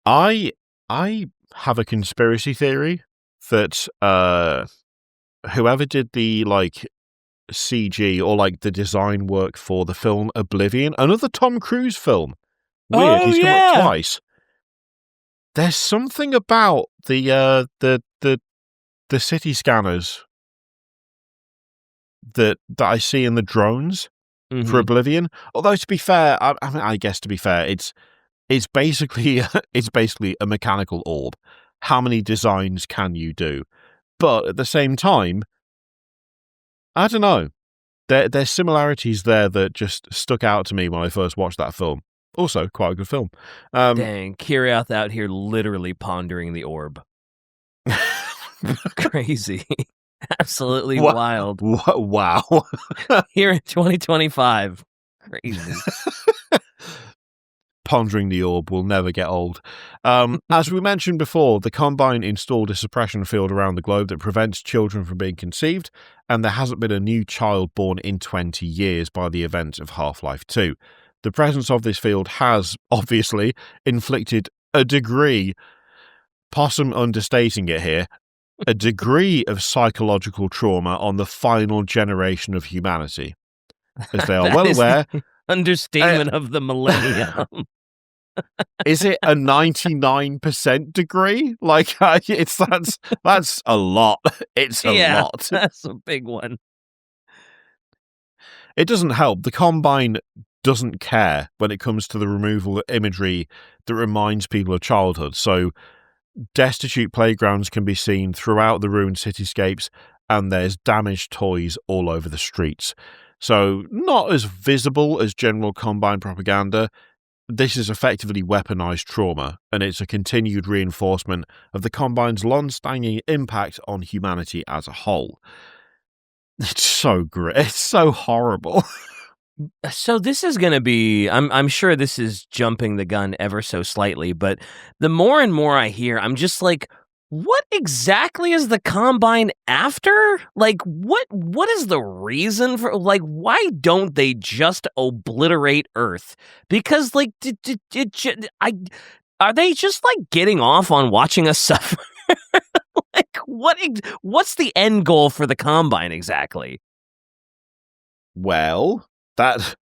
I have a conspiracy theory that whoever did the like CG or like the design work for the film Oblivion, another Tom Cruise film. Weird, he's come up twice. There's something about the city scanners that I see in the drones for Oblivion. Although to be fair, I guess to be fair, it's basically a mechanical orb. How many designs can you do? But at the same time, I don't know. There's similarities there that just stuck out to me when I first watched that film. Also, quite a good film. Dang, Kirioth out here literally pondering the orb. Crazy. Absolutely wild. Wow. Here in 2025. Crazy. pondering the orb will never get old. As we mentioned before, the Combine installed a suppression field around the globe that prevents children from being conceived, and there hasn't been a new child born in 20 years by the events of Half-Life 2. The presence of this field has, obviously, inflicted a degree, Possum understating it here, a degree of psychological trauma on the final generation of humanity. As they are well aware... Understatement of the millennium. Is it a 99% degree? Like, that's a lot. It's a lot. That's a big one. It doesn't help. The Combine doesn't care when it comes to the removal of imagery that reminds people of childhood. So destitute playgrounds can be seen throughout the ruined cityscapes, and there's damaged toys all over the streets. So not as visible as general Combine propaganda. This is effectively weaponized trauma, and it's a continued reinforcement of the Combine's long-standing impact on humanity as a whole. It's so great. It's so horrible. So this is going to be, I'm sure this is jumping the gun ever so slightly, but the more and more I hear, I'm just like, what exactly is the Combine after? Like, what is the reason for, like, why don't they just obliterate Earth? Because, like, are they just, like, getting off on watching us suffer? Like, what's the end goal for the Combine exactly? Well, that's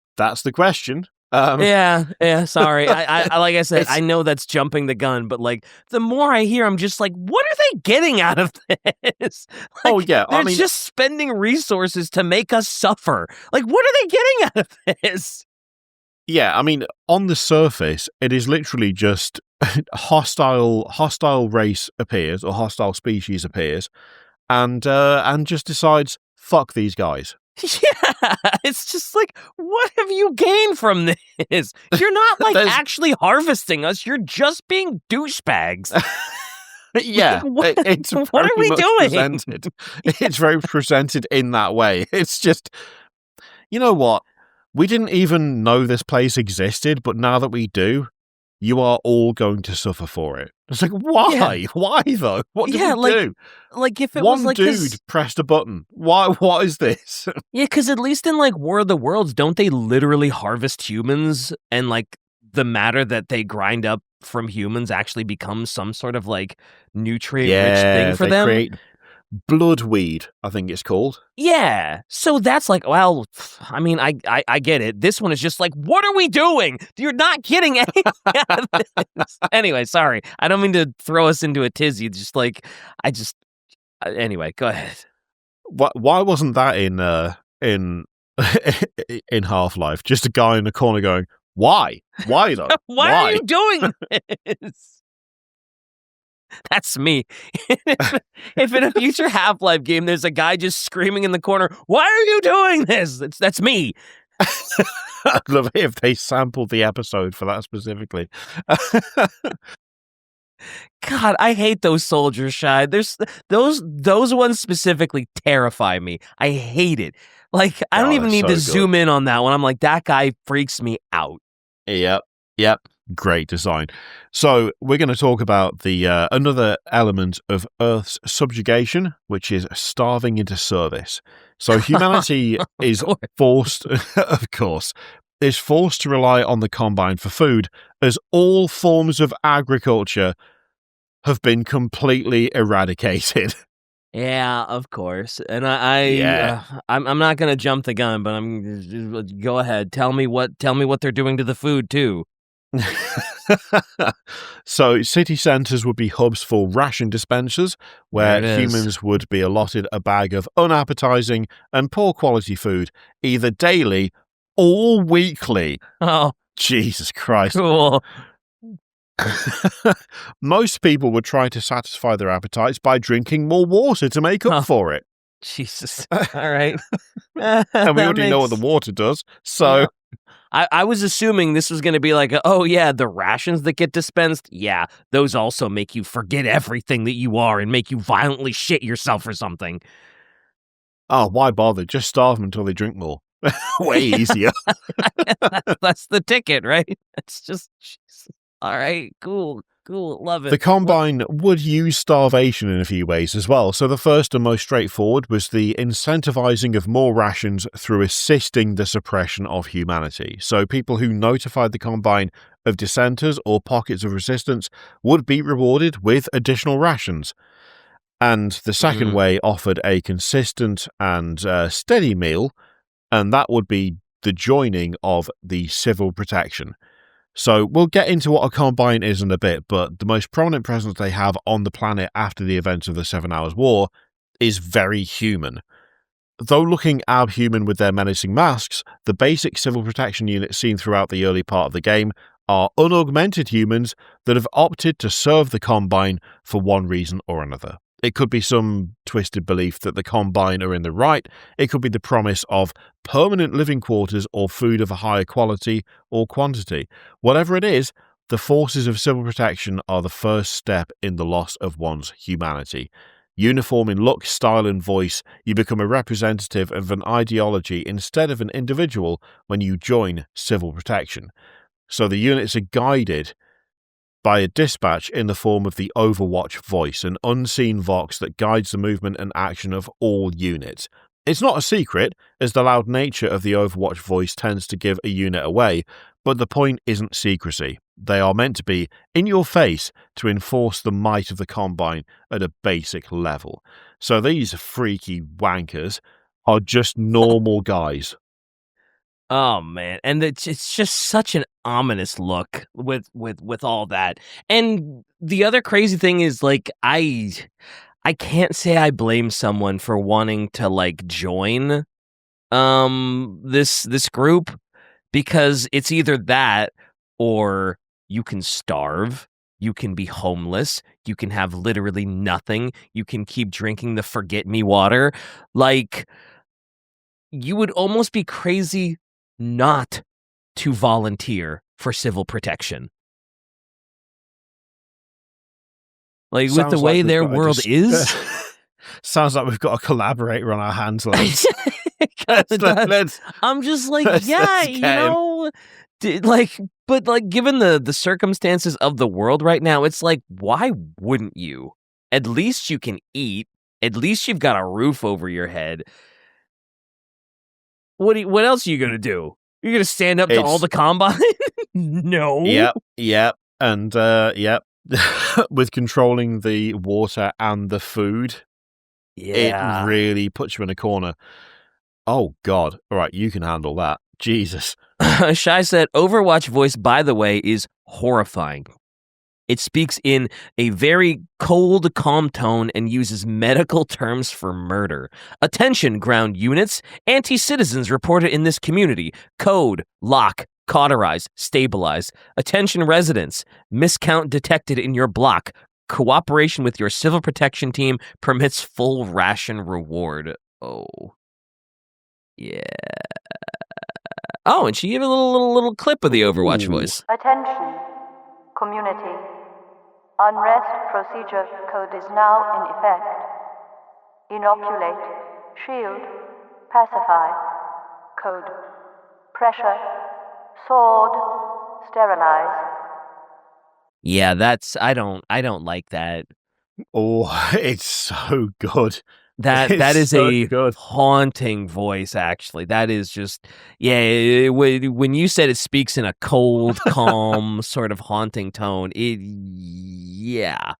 the question. Yeah. Sorry. I like I said, I know that's jumping the gun, but like the more I hear, I'm just like, what are they getting out of this? Like, they're just spending resources to make us suffer. Like, what are they getting out of this? Yeah, I mean, on the surface, it is literally just hostile race appears or hostile species appears, and just decides, fuck these guys. Yeah, it's just like, what have you gained from this? You're not like actually harvesting us. You're just being douchebags. Yeah, like, it's what are we doing? It's very presented in that way. It's just, you know what? We didn't even know this place existed, but now that we do, you are all going to suffer for it. It's like, why? Yeah. Why, though? What did we do? Like, if it One was like... One dude pressed a button. Why? What is this? Yeah, because at least in, like, War of the Worlds, don't they literally harvest humans and, like, the matter that they grind up from humans actually becomes some sort of, like, nutrient-rich thing for them? Create bloodweed, I think it's called. Yeah. So that's like, well, I mean, I get it. This one is just like, what are we doing? You're not getting anything out of this. Anyway, sorry. I don't mean to throw us into a tizzy. Just like, anyway, go ahead. Why wasn't that in Half-Life? Just a guy in the corner going, why? Why though? Why are you doing this? That's me. If in a future Half-Life game there's a guy just screaming in the corner, why are you doing this? That's me. I'd love it if they sampled the episode for that specifically. God, I hate those soldiers, Shy. There's those ones specifically terrify me. I hate it. Like, I don't even need to zoom in on that one. I'm like, that guy freaks me out. Yep. Great design. So we're going to talk about the another element of Earth's subjugation, which is starving into service. So humanity is forced, of course, is forced to rely on the Combine for food, as all forms of agriculture have been completely eradicated. Yeah, of course. And I'm not going to jump the gun, but go ahead. Tell me what they're doing to the food too. So city centres would be hubs for ration dispensers, where humans would be allotted a bag of unappetizing and poor quality food, either daily or weekly. Oh, Jesus Christ. Cool. Most people would try to satisfy their appetites by drinking more water to make up for it. Jesus. All right. And we already know what the water does, so... Yeah. I was assuming this was going to be like, the rations that get dispensed, yeah, those also make you forget everything that you are and make you violently shit yourself or something. Oh, why bother? Just starve them until they drink more. Way easier. That's the ticket, right? It's just, Jesus. All right, cool, love it. The Combine would use starvation in a few ways as well. So the first and most straightforward was the incentivizing of more rations through assisting the suppression of humanity. So people who notified the Combine of dissenters or pockets of resistance would be rewarded with additional rations. And the second way offered a consistent and steady meal, and that would be the joining of the civil protection. So we'll get into what a Combine is in a bit, but the most prominent presence they have on the planet after the events of the 7 Hours War is very human. Though looking abhuman with their menacing masks, the basic civil protection units seen throughout the early part of the game are unaugmented humans that have opted to serve the Combine for one reason or another. It could be some twisted belief that the Combine are in the right. It could be the promise of permanent living quarters or food of a higher quality or quantity. Whatever it is, the forces of civil protection are the first step in the loss of one's humanity. Uniform in look, style, and voice, you become a representative of an ideology instead of an individual when you join civil protection. So the units are guided by a dispatch in the form of the Overwatch voice, an unseen vox that guides the movement and action of all units. It's not a secret, as the loud nature of the Overwatch voice tends to give a unit away, but the point isn't secrecy. They are meant to be in your face to enforce the might of the Combine at a basic level. So these freaky wankers are just normal guys. Oh man, and it's just such an ominous look with all that. And the other crazy thing is, like, I can't say I blame someone for wanting to like join this group, because it's either that or you can starve, you can be homeless, you can have literally nothing, you can keep drinking the forget me water. Like, you would almost be crazy not to volunteer for civil protection. Like, sounds with the way their world is. Sounds like we've got a collaborator on our hands. I'm just like, yeah, you know, but given the circumstances of the world right now, it's like, why wouldn't you? At least you can eat. At least you've got a roof over your head. What else are you gonna do? You're gonna stand up to all the Combine? No. Yep, and yep. With controlling the water and the food, it really puts you in a corner. Oh God! All right, you can handle that. Jesus. Shai said, "Overwatch voice, by the way, is horrifying. It speaks in a very cold, calm tone and uses medical terms for murder. Attention, ground units. Anti-citizens reported in this community. Code, lock, cauterize, stabilize. Attention, residents. Miscount detected in your block. Cooperation with your civil protection team permits full ration reward." Oh. Yeah. Oh, and she gave a little clip of the Overwatch voice. Attention, community. Unrest procedure code is now in effect. Inoculate, shield, pacify. Code. Pressure, sword, sterilize. Yeah, I don't like that. Oh, it's so good. That is so a good, haunting voice, actually. That is just, yeah, when you said it speaks in a cold, calm, sort of haunting tone, yeah.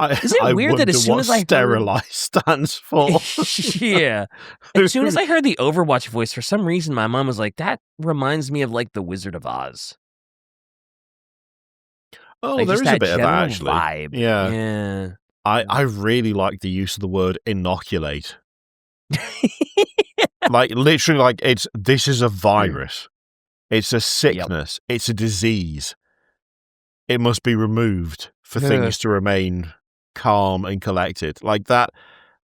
Is it weird that as soon as I sterilize stands for? Yeah. As soon as I heard the Overwatch voice, for some reason, my mom was like, that reminds me of, like, the Wizard of Oz. Oh, like, there is a bit of that, actually. Vibe. Yeah. I really like the use of the word inoculate. Like, literally, like, this is a virus. It's a sickness. Yep. It's a disease. It must be removed for things to remain calm and collected. Like that.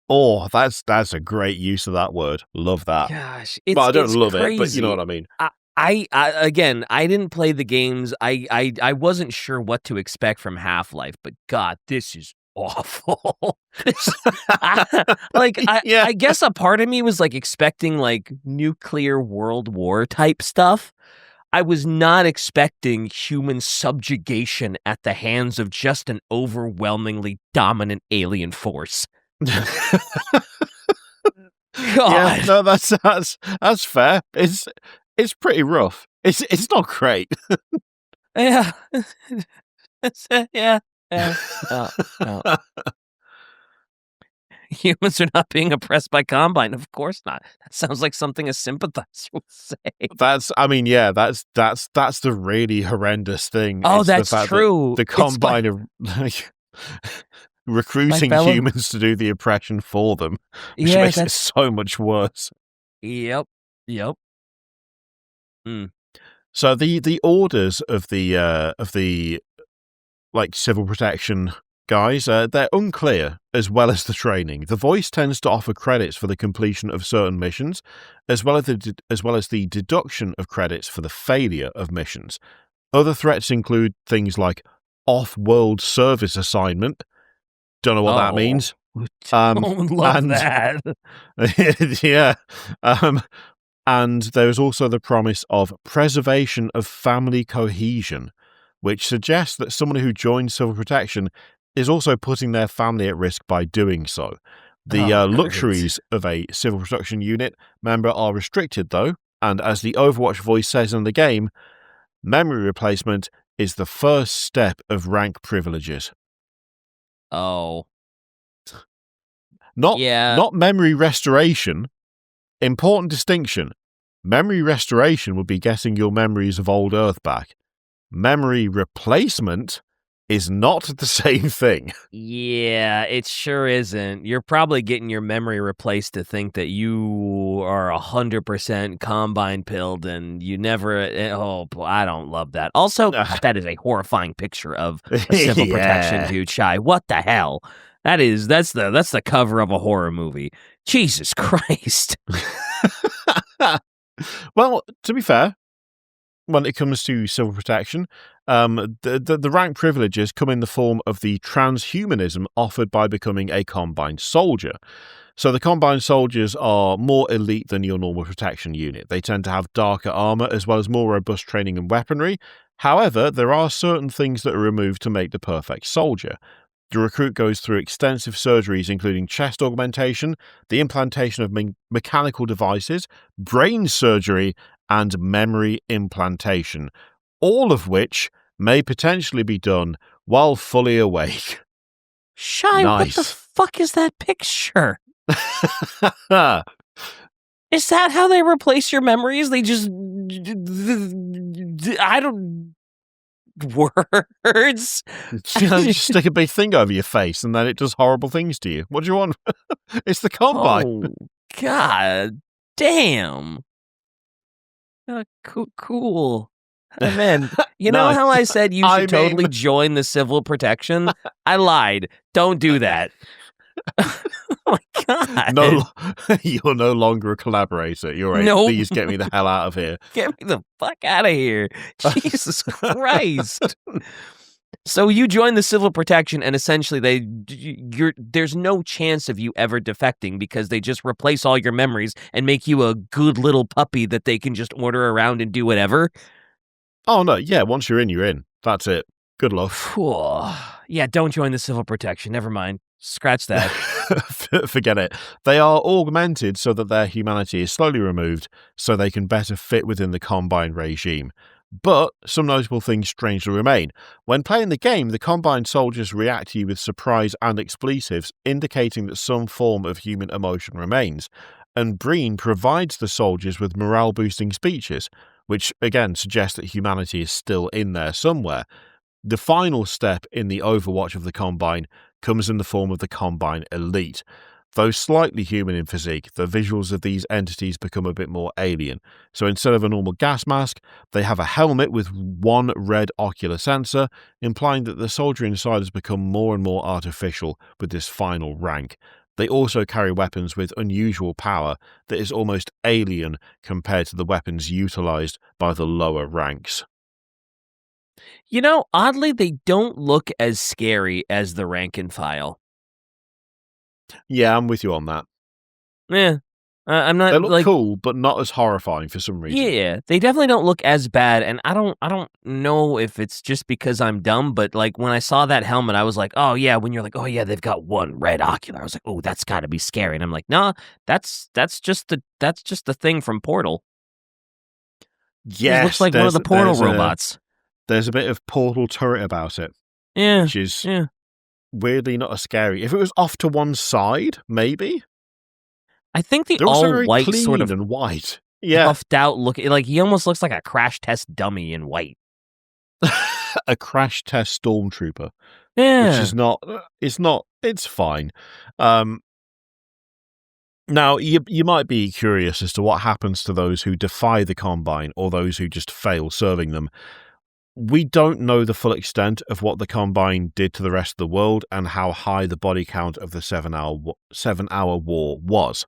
Oh, that's a great use of that word. Love that. Gosh, but I don't love it, but you know what I mean. I again, I didn't play the games. I wasn't sure what to expect from Half-Life, but God, this is awful. I guess a part of me was like expecting like nuclear world war type stuff. I was not expecting human subjugation at the hands of just an overwhelmingly dominant alien force. God. Yeah, no, that's fair. It's pretty rough. It's not great. Yeah. Yeah. No. Humans are not being oppressed by Combine. Of course not. That sounds like something a sympathizer would say. That's the really horrendous thing. Oh, it's that's the fact true. That the Combine are like recruiting humans to do the oppression for them, which makes it so much worse. Yep. So the orders of the like civil protection guys, they're unclear, as well as the training. The voice tends to offer credits for the completion of certain missions, as well as the deduction of credits for the failure of missions. Other threats include things like off-world service assignment. Don't know what that means. Don't love that. Yeah. And there's also the promise of preservation of family cohesion, which suggests that someone who joins civil protection is also putting their family at risk by doing so. The luxuries of a civil protection unit member are restricted, though, and as the Overwatch voice says in the game, memory replacement is the first step of rank privileges. Oh. Not memory restoration. Important distinction. Memory restoration would be getting your memories of old Earth back. Memory replacement is not the same thing. Yeah, it sure isn't. You're probably getting your memory replaced to think that you are 100% Combine pilled and you never... Oh, I don't love that. Also, that is a horrifying picture of a civil protection dude, Shy. What the hell? That's the cover of a horror movie. Jesus Christ. Well, to be fair, when it comes to civil protection, the rank privileges come in the form of the transhumanism offered by becoming a Combine soldier. So the Combine soldiers are more elite than your normal protection unit. They tend to have darker armor as well as more robust training and weaponry. However, there are certain things that are removed to make the perfect soldier. The recruit goes through extensive surgeries, including chest augmentation, the implantation of mechanical devices, brain surgery, and memory implantation, all of which may potentially be done while fully awake. Shy, nice. What the fuck is that picture? Is that how they replace your memories? They just... I don't... Words? Just stick a big thing over your face and then it does horrible things to you. What do you want? It's the Combine. Oh, God damn. Cool. Man, you know how I said you should totally join the civil protection? I lied. Don't do that. Oh my God. No, you're no longer a collaborator. You're right. Nope. Please get me the hell out of here. Get me the fuck out of here. Jesus Christ. So you join the civil protection and essentially there's no chance of you ever defecting because they just replace all your memories and make you a good little puppy that they can just order around and do whatever. Oh, no. Yeah, once you're in. That's it. Good luck. Yeah, don't join the civil protection. Never mind. Scratch that. Forget it. They are augmented so that their humanity is slowly removed so they can better fit within the Combine regime. But some notable things strangely remain. When playing the game, the Combine soldiers react to you with surprise and expletives, indicating that some form of human emotion remains. And Breen provides the soldiers with morale-boosting speeches, which again suggests that humanity is still in there somewhere. The final step in the Overwatch of the Combine comes in the form of the Combine Elite. Though slightly human in physique, the visuals of these entities become a bit more alien. So instead of a normal gas mask, they have a helmet with one red ocular sensor, implying that the soldier inside has become more and more artificial with this final rank. They also carry weapons with unusual power that is almost alien compared to the weapons utilized by the lower ranks. Oddly, they don't look as scary as the rank and file. Yeah, I'm with you on that. Yeah. I'm not. They look cool, but not as horrifying for some reason. Yeah, they definitely don't look as bad, and I don't know if it's just because I'm dumb, but when I saw that helmet, I was like, oh yeah. When you're like, oh yeah, they've got one red ocular, I was like, oh, that's got to be scary, and I'm like, nah, that's just the thing from Portal. Yes, it looks like one of the Portal robots. There's a bit of Portal turret about it. Yeah, which is weirdly not as scary. If it was off to one side, maybe. I think the all-white clean sort of and white, puffed out look, he almost looks like a crash test dummy in white. A crash test stormtrooper. Yeah, which is not. It's fine. Now you might be curious as to what happens to those who defy the Combine or those who just fail serving them. We don't know the full extent of what the Combine did to the rest of the world and how high the body count of the 7-hour war was.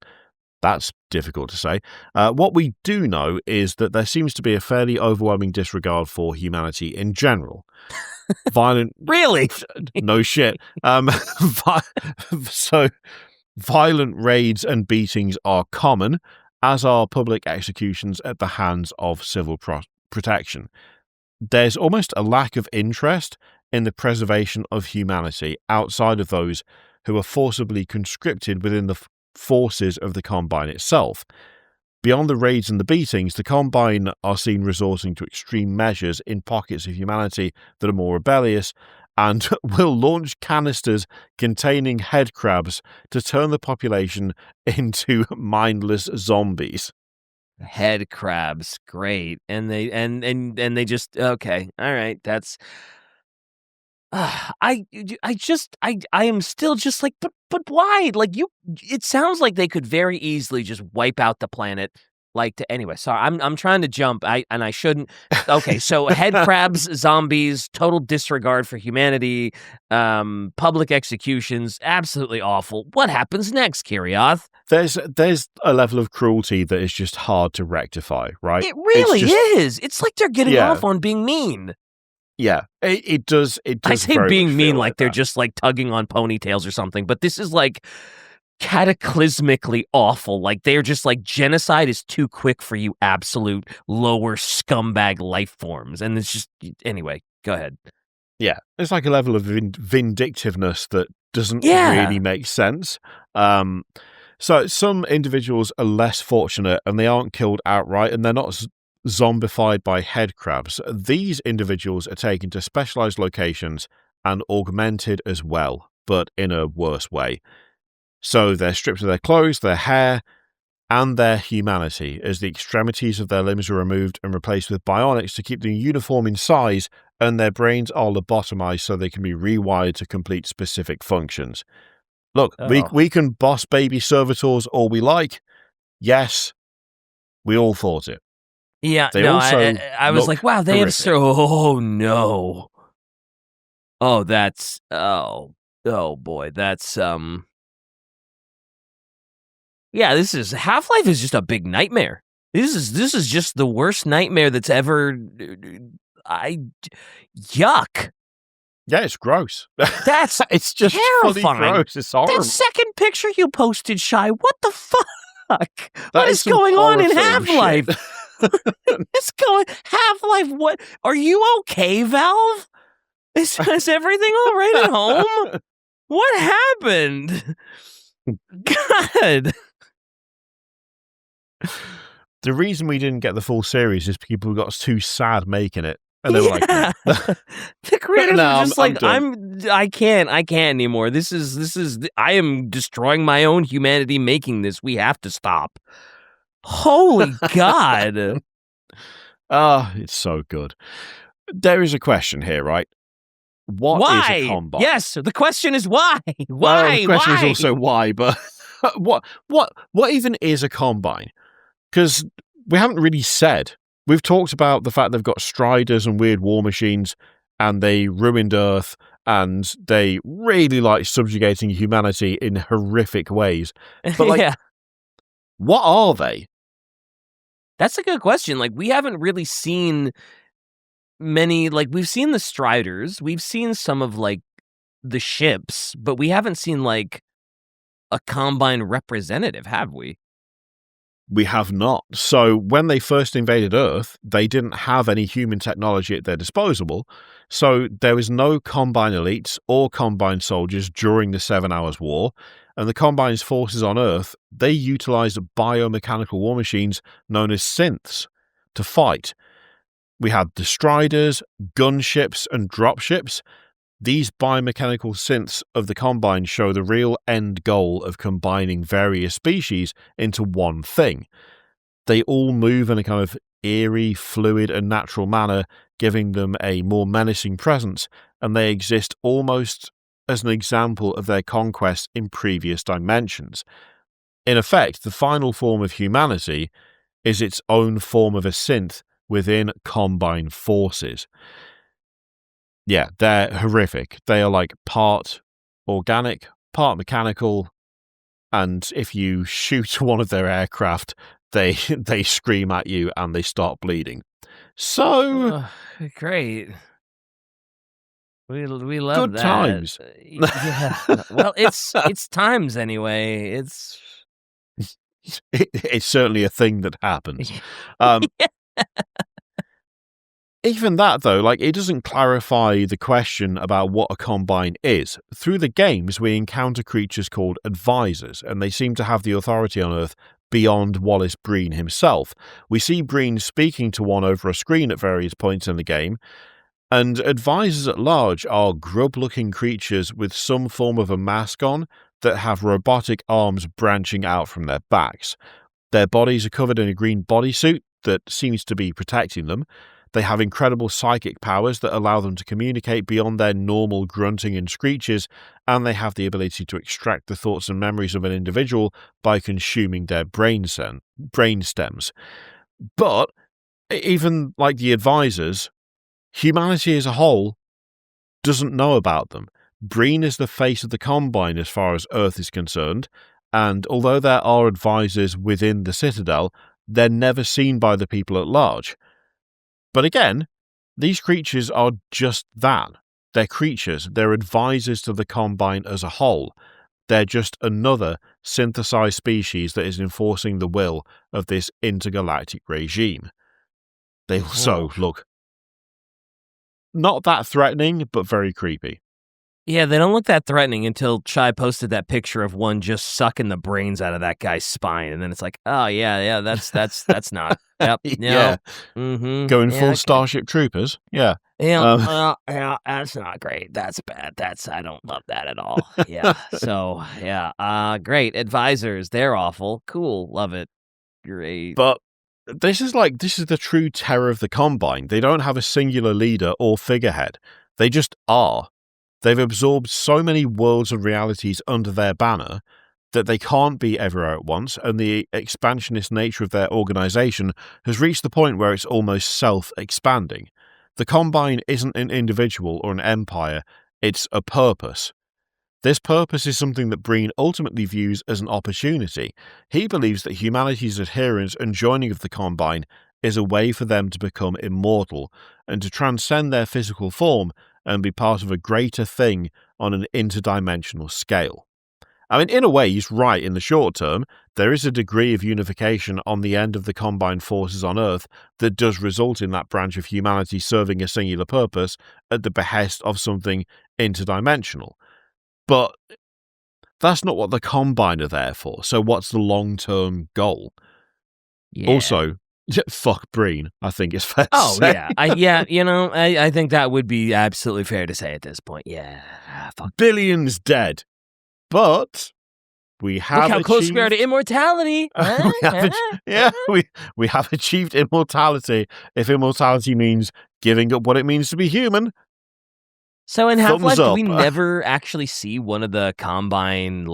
That's difficult to say. What we do know is that there seems to be a fairly overwhelming disregard for humanity in general. Violent... Really? No shit. So, violent raids and beatings are common, as are public executions at the hands of civil protection. There's almost a lack of interest in the preservation of humanity outside of those who are forcibly conscripted within the forces of the Combine itself. Beyond the raids and the beatings, the Combine are seen resorting to extreme measures in pockets of humanity that are more rebellious and will launch canisters containing head crabs to turn the population into mindless zombies. Head crabs, great. And they just, okay, all right, that's I am still just like, but why? It sounds like they could very easily just wipe out the planet. Anyway, sorry, I'm trying to jump. I shouldn't. Okay, so head crabs, zombies, total disregard for humanity, public executions, absolutely awful. What happens next, Kirioth? There's a level of cruelty that is just hard to rectify, right? It really is. It's like they're getting off on being mean. Yeah, it does. I say being mean like they're just tugging on ponytails or something, but this is cataclysmically awful. They're just genocide is too quick for you absolute lower scumbag life forms. And it's just, anyway, go ahead. Yeah, it's like a level of vindictiveness that doesn't really make sense. So some individuals are less fortunate and they aren't killed outright and they're not zombified by head crabs. These individuals are taken to specialized locations and augmented as well, but in a worse way. So they're stripped of their clothes, their hair, and their humanity, as the extremities of their limbs are removed and replaced with bionics to keep them uniform in size, and their brains are lobotomized so they can be rewired to complete specific functions. Look, we can boss baby servitors all we like. Yes, we all thought it. Yeah, I was like, wow, they have oh no. Oh, that's oh boy, that's yeah, this is Half-Life is just a big nightmare. This is just the worst nightmare that's ever yuck. Yeah, it's gross. It's just terrifying. Gross. It's horrible. That second picture you posted, Shy, what the fuck? What is going on in Half-Life? What's going Half-Life? What? Are you okay, Valve? Is everything all right at home? What happened? God. The reason we didn't get the full series is people got too sad making it. And they were like, the creators were just I can't anymore. This is I am destroying my own humanity making this. We have to stop. Holy God. It's so good. There is a question here, right? Why is a Combine? Yes, the question is why. Why? Well, the question is also why, but what even is a Combine? Because we haven't really said. We've talked about the fact they've got striders and weird war machines, and they ruined Earth, and they really like subjugating humanity in horrific ways. But what are they? That's a good question. We haven't really seen many, like, we've seen the Striders, we've seen some of, like, the ships, but we haven't seen, like, a Combine representative, have we? We have not. So when they first invaded Earth, they didn't have any human technology at their disposal, so there was no Combine elites or Combine soldiers during the 7 Hours War, and the Combine's forces on Earth, they utilized biomechanical war machines known as synths to fight. We had the Striders, gunships, and dropships. These biomechanical synths of the Combine show the real end goal of combining various species into one thing. They all move in a kind of eerie, fluid, and natural manner, giving them a more menacing presence, and they exist almost as an example of their conquest in previous dimensions. In effect, the final form of humanity is its own form of a synth within Combine forces. Yeah, they're horrific. They are like part organic, part mechanical, and if you shoot one of their aircraft, they scream at you and they start bleeding. So great. We love good that. Times. Yeah. Well, it's times anyway. It's certainly a thing that happens. Even that, though, like, it doesn't clarify the question about what a Combine is. Through the games, we encounter creatures called advisors, and they seem to have the authority on Earth beyond Wallace Breen himself. We see Breen speaking to one over a screen at various points in the game, and advisors at large are grub-looking creatures with some form of a mask on that have robotic arms branching out from their backs. Their bodies are covered in a green bodysuit that seems to be protecting them. They have incredible psychic powers that allow them to communicate beyond their normal grunting and screeches, and they have the ability to extract the thoughts and memories of an individual by consuming their brain stems. But even like the advisors, humanity as a whole doesn't know about them. Breen is the face of the Combine as far as Earth is concerned, and although there are advisors within the Citadel, they're never seen by the people at large. But again, these creatures are just that. They're creatures. They're advisors to the Combine as a whole. They're just another synthesized species that is enforcing the will of this intergalactic regime. They also look not that threatening, but very creepy. Yeah, they don't look that threatening until Chai posted that picture of one just sucking the brains out of that guy's spine, and then it's like, oh yeah, that's not. Yep. Yeah. Mm-hmm. Going full Starship Troopers. Yeah. Yeah. That's not great. That's bad. I don't love that at all. Yeah. So yeah. Great advisors. They're awful. Cool. Love it. Great. But this is the true terror of the Combine. They don't have a singular leader or figurehead. They just are. They've absorbed so many worlds and realities under their banner that they can't be everywhere at once, and the expansionist nature of their organization has reached the point where it's almost self-expanding. The Combine isn't an individual or an empire, it's a purpose. This purpose is something that Breen ultimately views as an opportunity. He believes that humanity's adherence and joining of the Combine is a way for them to become immortal and to transcend their physical form and be part of a greater thing on an interdimensional scale. I mean, in a way, he's right in the short term. There is a degree of unification on the end of the combined forces on Earth that does result in that branch of humanity serving a singular purpose at the behest of something interdimensional. But that's not what the Combine are there for. So what's the long-term goal? Yeah. Also, fuck Breen, I think it's fair to say. I think that would be absolutely fair to say at this point. Yeah. Fuck. Billions dead. But we have Look how close we are to immortality. We have achieved immortality. If immortality means giving up what it means to be human. So in Half-Life, do we never actually see one of the Combine,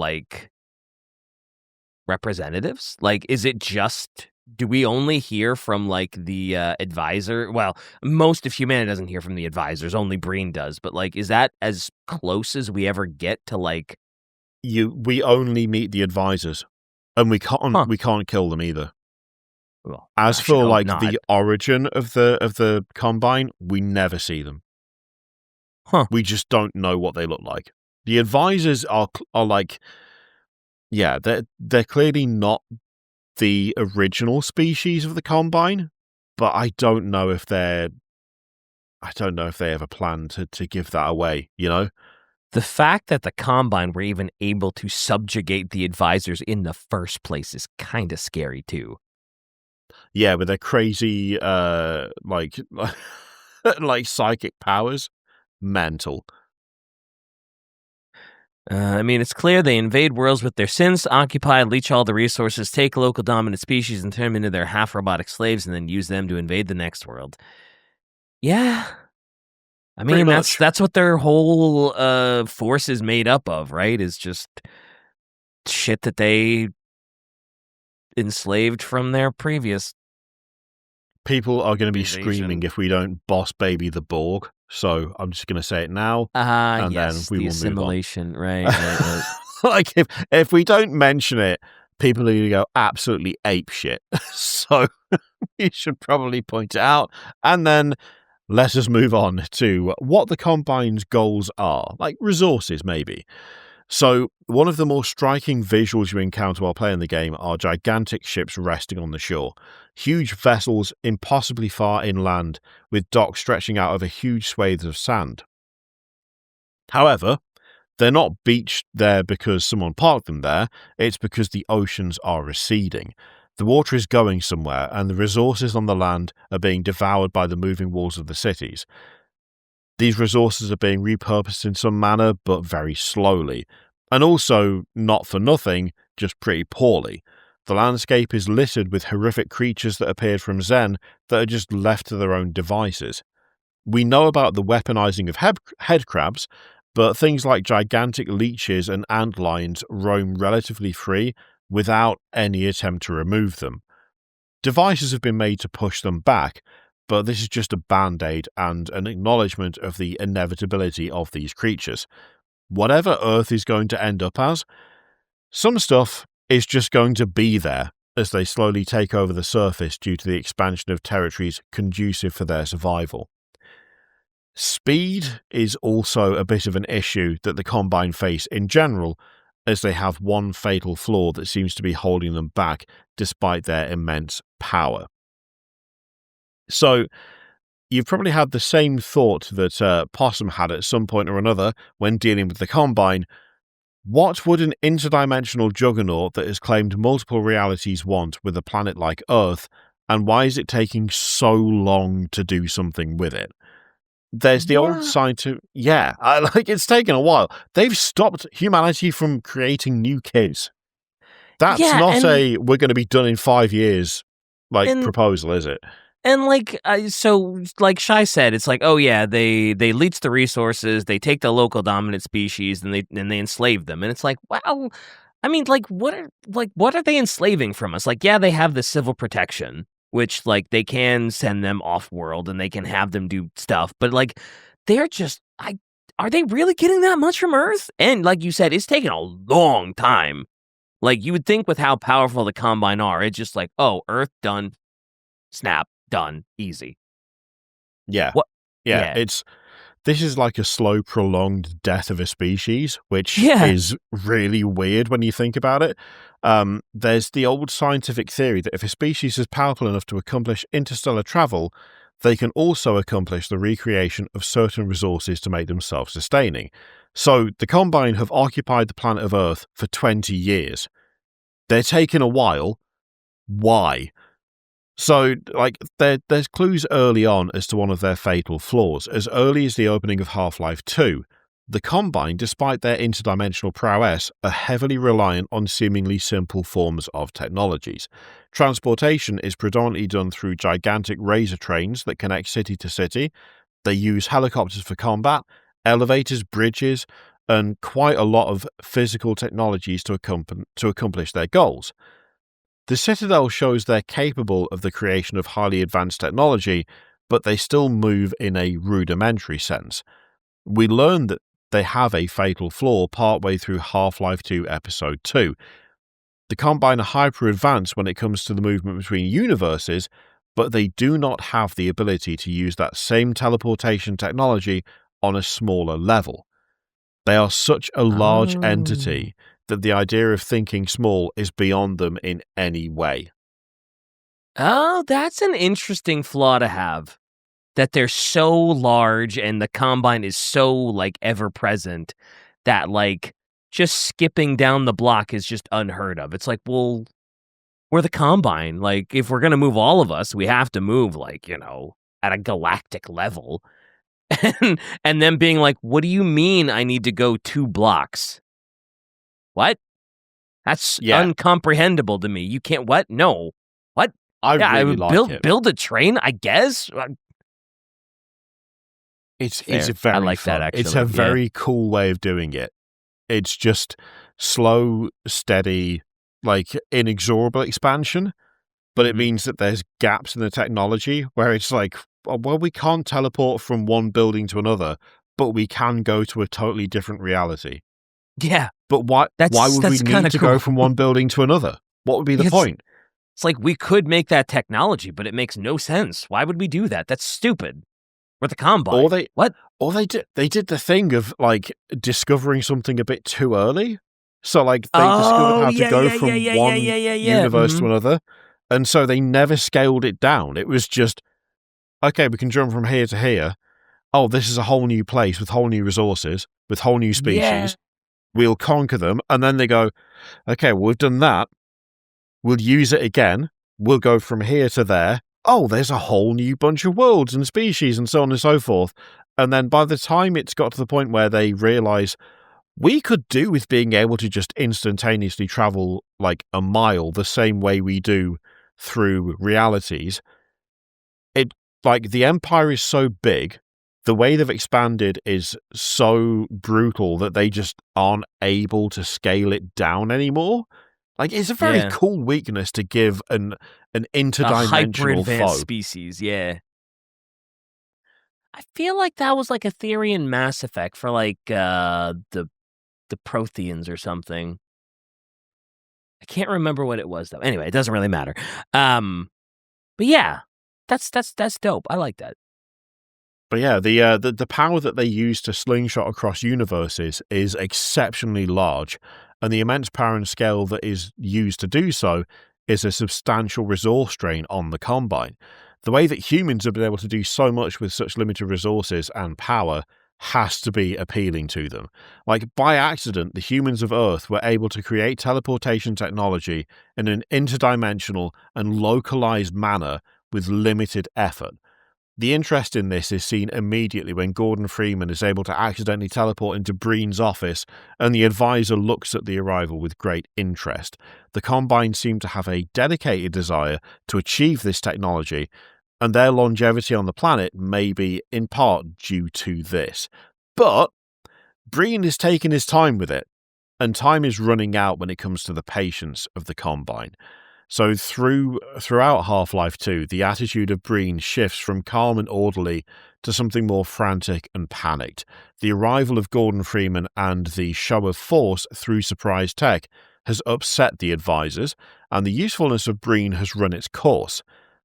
representatives? Is it just... Do we only hear from, the advisor? Well, most of humanity doesn't hear from the advisors. Only Breen does. But, is that as close as we ever get to, we only meet the advisors. And we can't kill them either. Well, as for like the origin of the Combine, we never see them. Huh. We just don't know what they look like. The advisors are like, yeah, they're clearly not the original species of the Combine, but I don't know if they ever plan to give that away, you know? The fact that the Combine were even able to subjugate the advisors in the first place is kind of scary too. Yeah, with their crazy like like psychic powers. Mental. I mean, it's clear they invade worlds with their sins to occupy, leech all the resources, take local dominant species and turn them into their half-robotic slaves, and then use them to invade the next world. Yeah. I mean, that's what their whole force is made up of, right? Is just shit that they enslaved from their previous. People are going to be screaming if we don't boss baby the Borg. So I'm just going to say it now, and yes, then we will assimilation, move on. Right. Like if we don't mention it, people are going to go absolutely ape shit. So you should probably point it out, and then let us move on to what the Combine's goals are, like resources maybe. So one of the more striking visuals you encounter while playing the game are gigantic ships resting on the shore. Huge vessels impossibly far inland, with docks stretching out over huge swathes of sand. However, they're not beached there because someone parked them there, it's because the oceans are receding. The water is going somewhere, and the resources on the land are being devoured by the moving walls of the cities. These resources are being repurposed in some manner, but very slowly. And also, not for nothing, just pretty poorly. The landscape is littered with horrific creatures that appeared from Zen that are just left to their own devices. We know about the weaponizing of head crabs, but things like gigantic leeches and ant lions roam relatively free without any attempt to remove them. Devices have been made to push them back, but this is just a band-aid and an acknowledgement of the inevitability of these creatures. Whatever Earth is going to end up as, some stuff is just going to be there as they slowly take over the surface due to the expansion of territories conducive for their survival. Speed is also a bit of an issue that the Combine face in general, as they have one fatal flaw that seems to be holding them back despite their immense power. So, you've probably had the same thought that Possum had at some point or another when dealing with the Combine. What would an interdimensional juggernaut that has claimed multiple realities want with a planet like Earth, and why is it taking so long to do something with it? There's the old scientific... Yeah, it's taken a while. They've stopped humanity from creating new kids. That's not we're going to be done in 5 years, proposal, is it? And so like Shai said, it's like, oh yeah, they leech the resources, they take the local dominant species, and they enslave them. And it's like, wow, I mean, what are they enslaving from us? Like, yeah, they have the civil protection, which they can send them off world and they can have them do stuff, but they're just are they really getting that much from Earth? And like you said, it's taken a long time. You would think with how powerful the Combine are, it's just oh, Earth done, snap. Done. Easy. Yeah. What? Yeah. This is like a slow, prolonged death of a species, which is really weird when you think about it. There's the old scientific theory that if a species is powerful enough to accomplish interstellar travel, they can also accomplish the recreation of certain resources to make them self-sustaining. So the Combine have occupied the planet of Earth for 20 years. They're taking a while. Why? So, there's clues early on as to one of their fatal flaws. As early as the opening of Half-Life 2, the Combine, despite their interdimensional prowess, are heavily reliant on seemingly simple forms of technologies. Transportation is predominantly done through gigantic razor trains that connect city to city. They use helicopters for combat, elevators, bridges, and quite a lot of physical technologies to accomplish their goals. The Citadel shows they're capable of the creation of highly advanced technology, but they still move in a rudimentary sense. We learn that they have a fatal flaw partway through Half-Life 2 Episode 2. The Combine are hyper-advanced when it comes to the movement between universes, but they do not have the ability to use that same teleportation technology on a smaller level. They are such a large entity that the idea of thinking small is beyond them in any way. Oh, that's an interesting flaw to have. That they're so large and the Combine is so, like, ever-present that, like, just skipping down the block is just unheard of. It's like, well, we're the Combine. Like, if we're going to move all of us, we have to move, like, you know, at a galactic level. And then being like, what do you mean I need to go 2 blocks? What? That's uncomprehendable to me. You can't, what? No. What? I would like it. Build a train, I guess? It's very I like fun. that, actually. It's a very cool way of doing it. It's just slow, steady, like inexorable expansion, but it means that there's gaps in the technology where it's like, well, we can't teleport from one building to another, but we can go to a totally different reality. Yeah. But why would we need to go from one building to another? What would be the point? It's like we could make that technology, but it makes no sense. Why would we do that? That's stupid. We're the Combine. Or they did the thing of like discovering something a bit too early. So like they discovered how to go from one universe to another, and so they never scaled it down. It was just, okay, we can jump from here to here. Oh, this is a whole new place with whole new resources, with whole new species. Yeah. We'll conquer them, and then they go, okay, well, we've done that. We'll use it again. We'll go from here to there. Oh, there's a whole new bunch of worlds and species and so on and so forth. And then by the time it's got to the point where they realize we could do with being able to just instantaneously travel like a mile the same way we do through realities, it like the Empire is so big, the way they've expanded is so brutal that they just aren't able to scale it down anymore. Like, it's a very cool weakness to give an interdimensional foe. Species, yeah. I feel like that was like a theory in Mass Effect for like the Protheans or something. I can't remember what it was though. Anyway, it doesn't really matter. But yeah, that's dope. I like that. But yeah, the power that they use to slingshot across universes is exceptionally large. And the immense power and scale that is used to do so is a substantial resource drain on the Combine. The way that humans have been able to do so much with such limited resources and power has to be appealing to them. Like, by accident, the humans of Earth were able to create teleportation technology in an interdimensional and localized manner with limited effort. The interest in this is seen immediately when Gordon Freeman is able to accidentally teleport into Breen's office, and the advisor looks at the arrival with great interest. The Combine seem to have a dedicated desire to achieve this technology, and their longevity on the planet may be in part due to this. But Breen is taking his time with it, and time is running out when it comes to the patience of the Combine. So throughout Half-Life 2, the attitude of Breen shifts from calm and orderly to something more frantic and panicked. The arrival of Gordon Freeman and the show of force through surprise tech has upset the advisors, and the usefulness of Breen has run its course.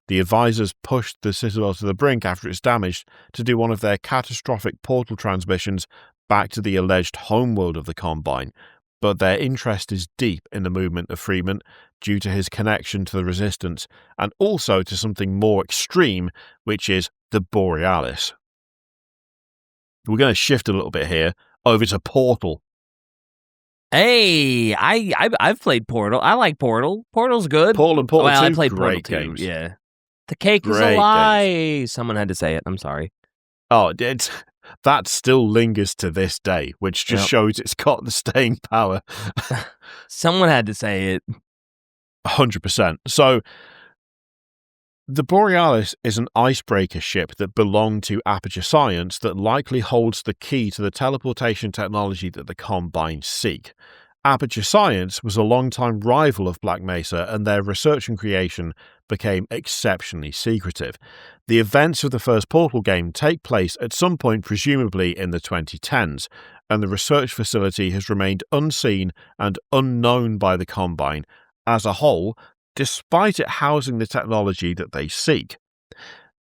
The advisors pushed the Citadel to the brink after it's damaged to do one of their catastrophic portal transmissions back to the alleged homeworld of the Combine, but their interest is deep in the movement of Freeman due to his connection to the Resistance and also to something more extreme, which is the Borealis. We're going to shift a little bit here over to Portal. Hey, I've played Portal. I like Portal. Portal's good. Portal and Portal 2, I played great Portal games. 2, yeah. The cake is a lie. Someone had to say it. I'm sorry. Oh, that still lingers to this day, which just shows it's got the staying power. Someone had to say it. 100%. So, the Borealis is an icebreaker ship that belonged to Aperture Science that likely holds the key to the teleportation technology that the Combine seek. Aperture Science was a long-time rival of Black Mesa, and their research and creation became exceptionally secretive. The events of the first Portal game take place at some point presumably in the 2010s, and the research facility has remained unseen and unknown by the Combine as a whole, despite it housing the technology that they seek.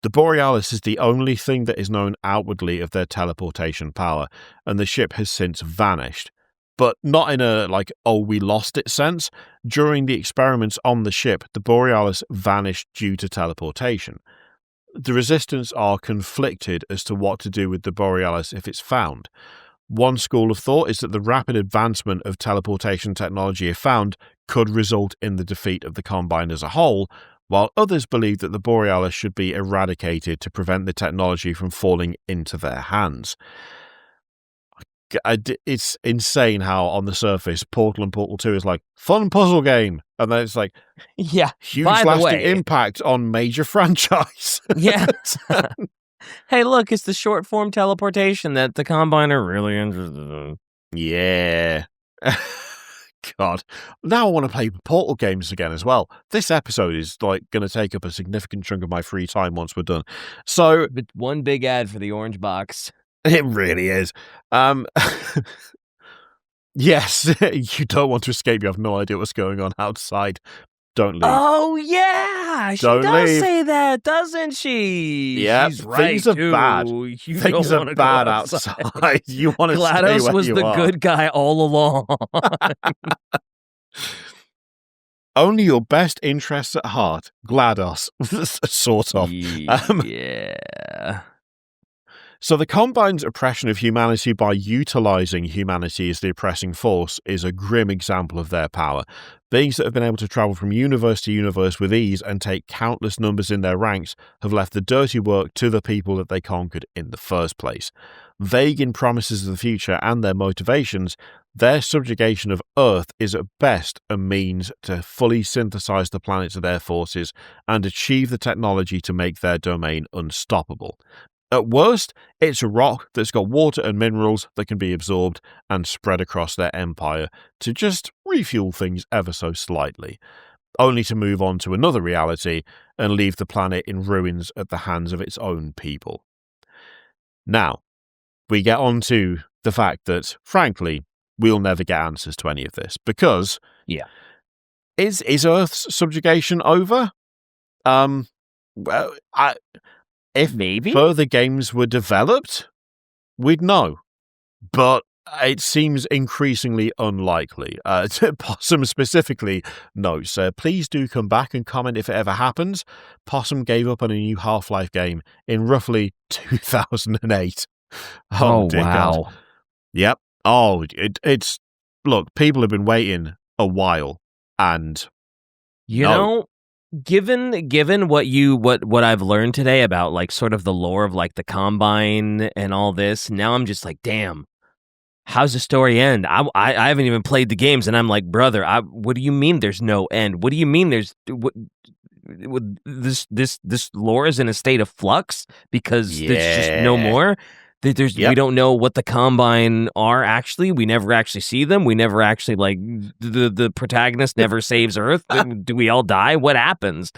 The Borealis is the only thing that is known outwardly of their teleportation power, and the ship has since vanished. But not in a, we lost it sense. During the experiments on the ship, the Borealis vanished due to teleportation. The Resistance are conflicted as to what to do with the Borealis if it's found. One school of thought is that the rapid advancement of teleportation technology, if found, could result in the defeat of the Combine as a whole, while others believe that the Borealis should be eradicated to prevent the technology from falling into their hands. It's insane how, on the surface, Portal and Portal 2 is fun puzzle game, and then it's huge lasting impact on major franchise. Yeah. Hey, look, it's the short form teleportation that the Combine are really interested in. Yeah. God. Now I want to play Portal games again as well. This episode is going to take up a significant chunk of my free time once we're done. So, one big ad for the orange box. It really is. Yes, you don't want to escape. You have no idea what's going on outside. Don't leave. Oh, yeah. She does say that, doesn't she? Yeah, she's right, things are bad. Things are bad outside. You want to stay where you are. GLaDOS was the good guy all along. Only your best interests at heart. GLaDOS. Sort of. Yeah. So the Combine's oppression of humanity by utilizing humanity as the oppressing force is a grim example of their power. Beings that have been able to travel from universe to universe with ease and take countless numbers in their ranks have left the dirty work to the people that they conquered in the first place. Vague in promises of the future and their motivations, their subjugation of Earth is at best a means to fully synthesize the planet to their forces and achieve the technology to make their domain unstoppable. At worst, it's a rock that's got water and minerals that can be absorbed and spread across their empire to just refuel things ever so slightly, only to move on to another reality and leave the planet in ruins at the hands of its own people. Now, we get on to the fact that, frankly, we'll never get answers to any of this, because is Earth's subjugation over? If maybe further games were developed, we'd know. But it seems increasingly unlikely. Possum specifically notes, please do come back and comment if it ever happens. Possum gave up on a new Half-Life game in roughly 2008. Oh, wow. God. Yep. Oh, it's... Look, people have been waiting a while, and... You know... Given what I've learned today about sort of the lore of the Combine and all this, now I'm just damn, how's the story end? I haven't even played the games, and I'm brother, what do you mean there's no end? What do you mean there's this lore is in a state of flux because there's just no more? We don't know what the Combine are actually. We never actually see them. We never actually the protagonist never saves Earth. Do we all die? What happens?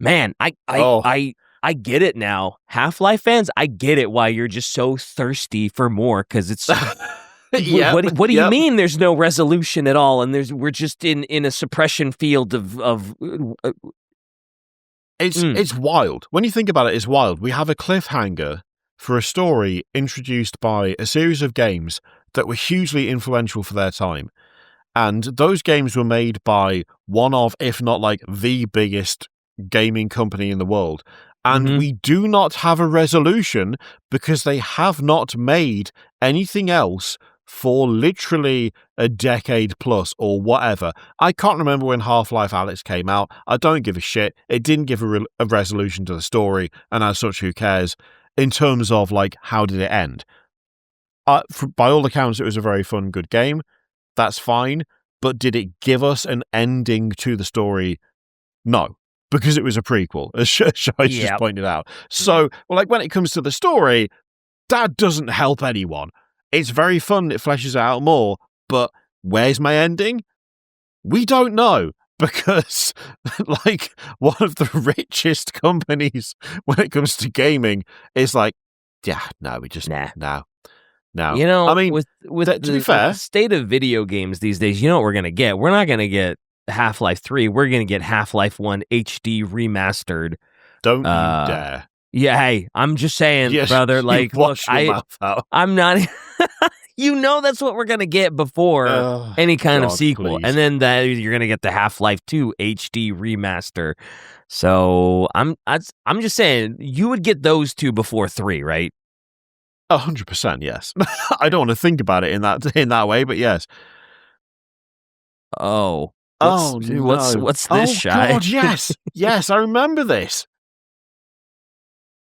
Man, I get it now. Half-Life fans, I get it why you're just so thirsty for more, because it's what do you mean there's no resolution at all, and we're just in a suppression field of It's wild. When you think about it, it's wild. We have a cliffhanger for a story introduced by a series of games that were hugely influential for their time. And those games were made by one of, if not the biggest gaming company in the world. And we do not have a resolution because they have not made anything else for literally a decade plus or whatever. I can't remember when Half-Life Alyx came out. I don't give a shit. It didn't give a resolution to the story, and as such, who cares? In terms of, how did it end? By all accounts, it was a very fun, good game. That's fine. But did it give us an ending to the story? No. Because it was a prequel, as Shai just pointed out. So, when it comes to the story, that doesn't help anyone. It's very fun, it fleshes out more, but where's my ending? We don't know, because, one of the richest companies when it comes to gaming is no, we just, no. now. You know, I mean, with to be fair, the state of video games these days, you know what we're going to get? We're not going to get Half-Life 3. We're going to get Half-Life 1 HD remastered. Don't you dare. Yeah, hey, I'm just saying, yes, brother, like, look, I'm not... You know that's what we're going to get before any kind of sequel. Please. And then you're going to get the Half-Life 2 HD remaster. So I'm just saying, you would get those two before 3, right? 100%, yes. I don't want to think about it in that way, but yes. Oh. What's this, Shy? Oh, God, yes. Yes, I remember this.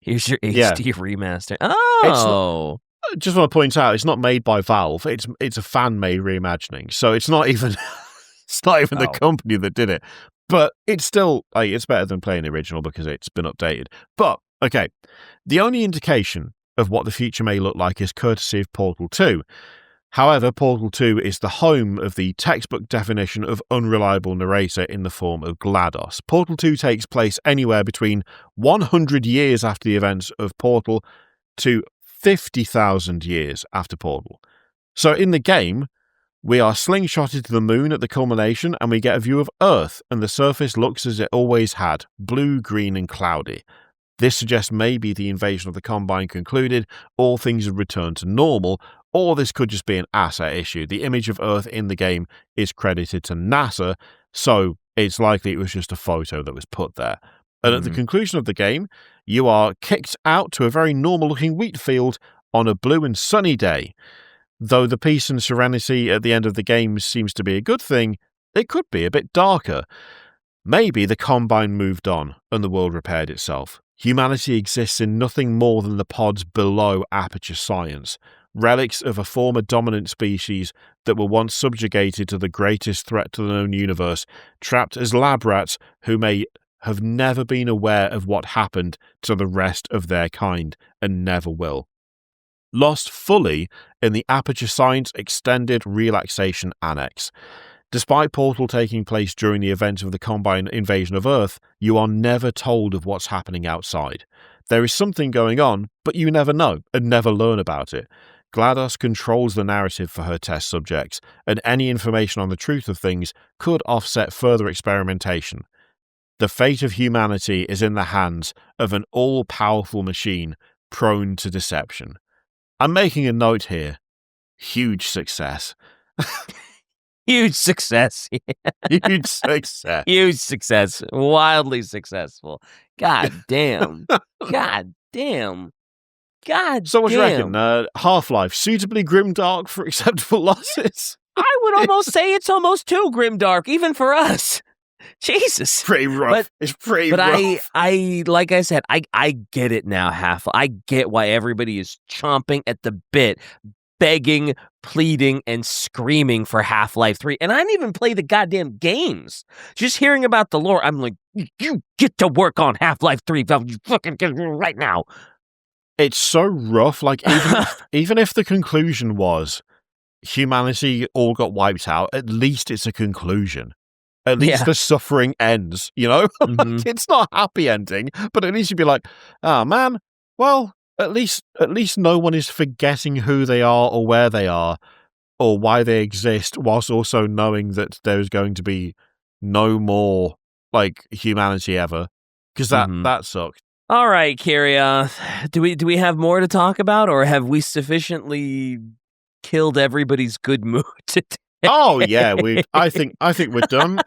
Here's your HD remaster. Oh. Just want to point out, it's not made by Valve. It's a fan-made reimagining. So it's not even the company that did it. But it's still, it's better than playing the original because it's been updated. But, okay, the only indication of what the future may look like is courtesy of Portal 2. However, Portal 2 is the home of the textbook definition of unreliable narrator in the form of GLaDOS. Portal 2 takes place anywhere between 100 years after the events of Portal to 50,000 years after Portal. So in the game, we are slingshotted to the moon at the culmination and we get a view of Earth, and the surface looks as it always had, blue, green and cloudy. This suggests maybe the invasion of the Combine concluded, all things have returned to normal, or this could just be an asset issue. The image of Earth in the game is credited to NASA, so it's likely it was just a photo that was put there. And at the conclusion of the game, you are kicked out to a very normal-looking wheat field on a blue and sunny day. Though the peace and serenity at the end of the game seems to be a good thing, it could be a bit darker. Maybe the Combine moved on and the world repaired itself. Humanity exists in nothing more than the pods below aperture science, relics of a former dominant species that were once subjugated to the greatest threat to the known universe, trapped as lab rats who may have never been aware of what happened to the rest of their kind and never will. Lost fully in the Aperture Science Extended Relaxation Annex. Despite Portal taking place during the event of the Combine invasion of Earth, you are never told of what's happening outside. There is something going on, but you never know and never learn about it. GLaDOS controls the narrative for her test subjects, and any information on the truth of things could offset further experimentation. The fate of humanity is in the hands of an all-powerful machine prone to deception. I'm making a note here. Huge success. Huge success. Huge success. Huge success. Wildly successful. God damn. God damn. God so what damn. do you reckon? Half-Life, suitably grimdark for acceptable losses? I would almost say it's almost too grimdark, even for us. Jesus. Pretty rough. It's pretty rough. But I like I said, I get it now, I get why everybody is chomping at the bit, begging, pleading, and screaming for Half-Life 3. And I didn't even play the goddamn games. Just hearing about the lore, I'm like, you get to work on Half-Life 3, you fucking get it right now. It's so rough. Like, even if the conclusion was humanity all got wiped out, at least it's a conclusion. At least the suffering ends, you know? It's not a happy ending, but at least you'd be like, oh man, well, at least no one is forgetting who they are or where they are or why they exist, whilst also knowing that there's going to be no more like humanity ever. Because that sucked. All right, Kyria, do we have more to talk about, or have we sufficiently killed everybody's good mood today? Oh yeah, I think we're done.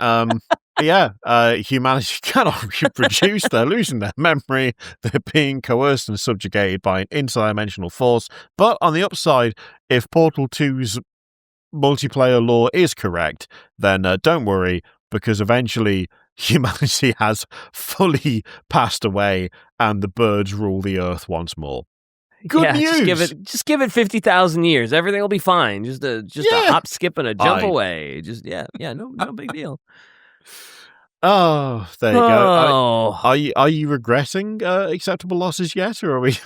Humanity cannot reproduce. They're losing their memory. They're being coerced and subjugated by an interdimensional force. But on the upside, if Portal 2's multiplayer lore is correct, then don't worry, because eventually humanity has fully passed away and the birds rule the earth once more. Good news. Just give it 50,000 years. Everything will be fine. Just a hop, skip, and a jump away. Just no big deal. Oh, there you go. Are you regretting acceptable losses yet, or are we?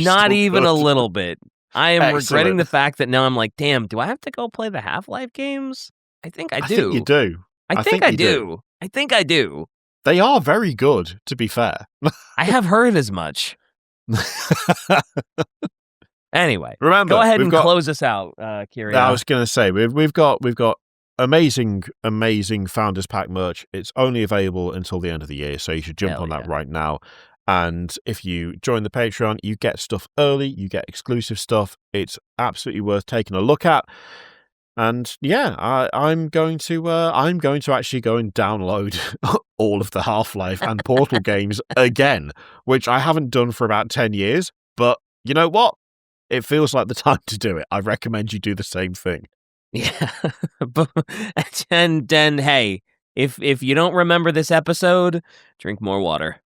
Not even a little bit. I am regretting the fact that now I'm like, damn, do I have to go play the Half-Life games? I think I do. I think you do. I think I do. I think I do. They are very good, to be fair. I have heard as much. Anyway, remember, go ahead and close us out, Kiriath. I was going to say we've got amazing Founders Pack merch. It's only available until the end of the year, so you should jump on that right now. And if you join the Patreon, you get stuff early, you get exclusive stuff. It's absolutely worth taking a look at. And yeah, I'm going to actually go and download all of the Half-Life and Portal games again, which I haven't done for about 10 years. But you know what? It feels like the time to do it. I recommend you do the same thing. Yeah. And hey, if you don't remember this episode, drink more water.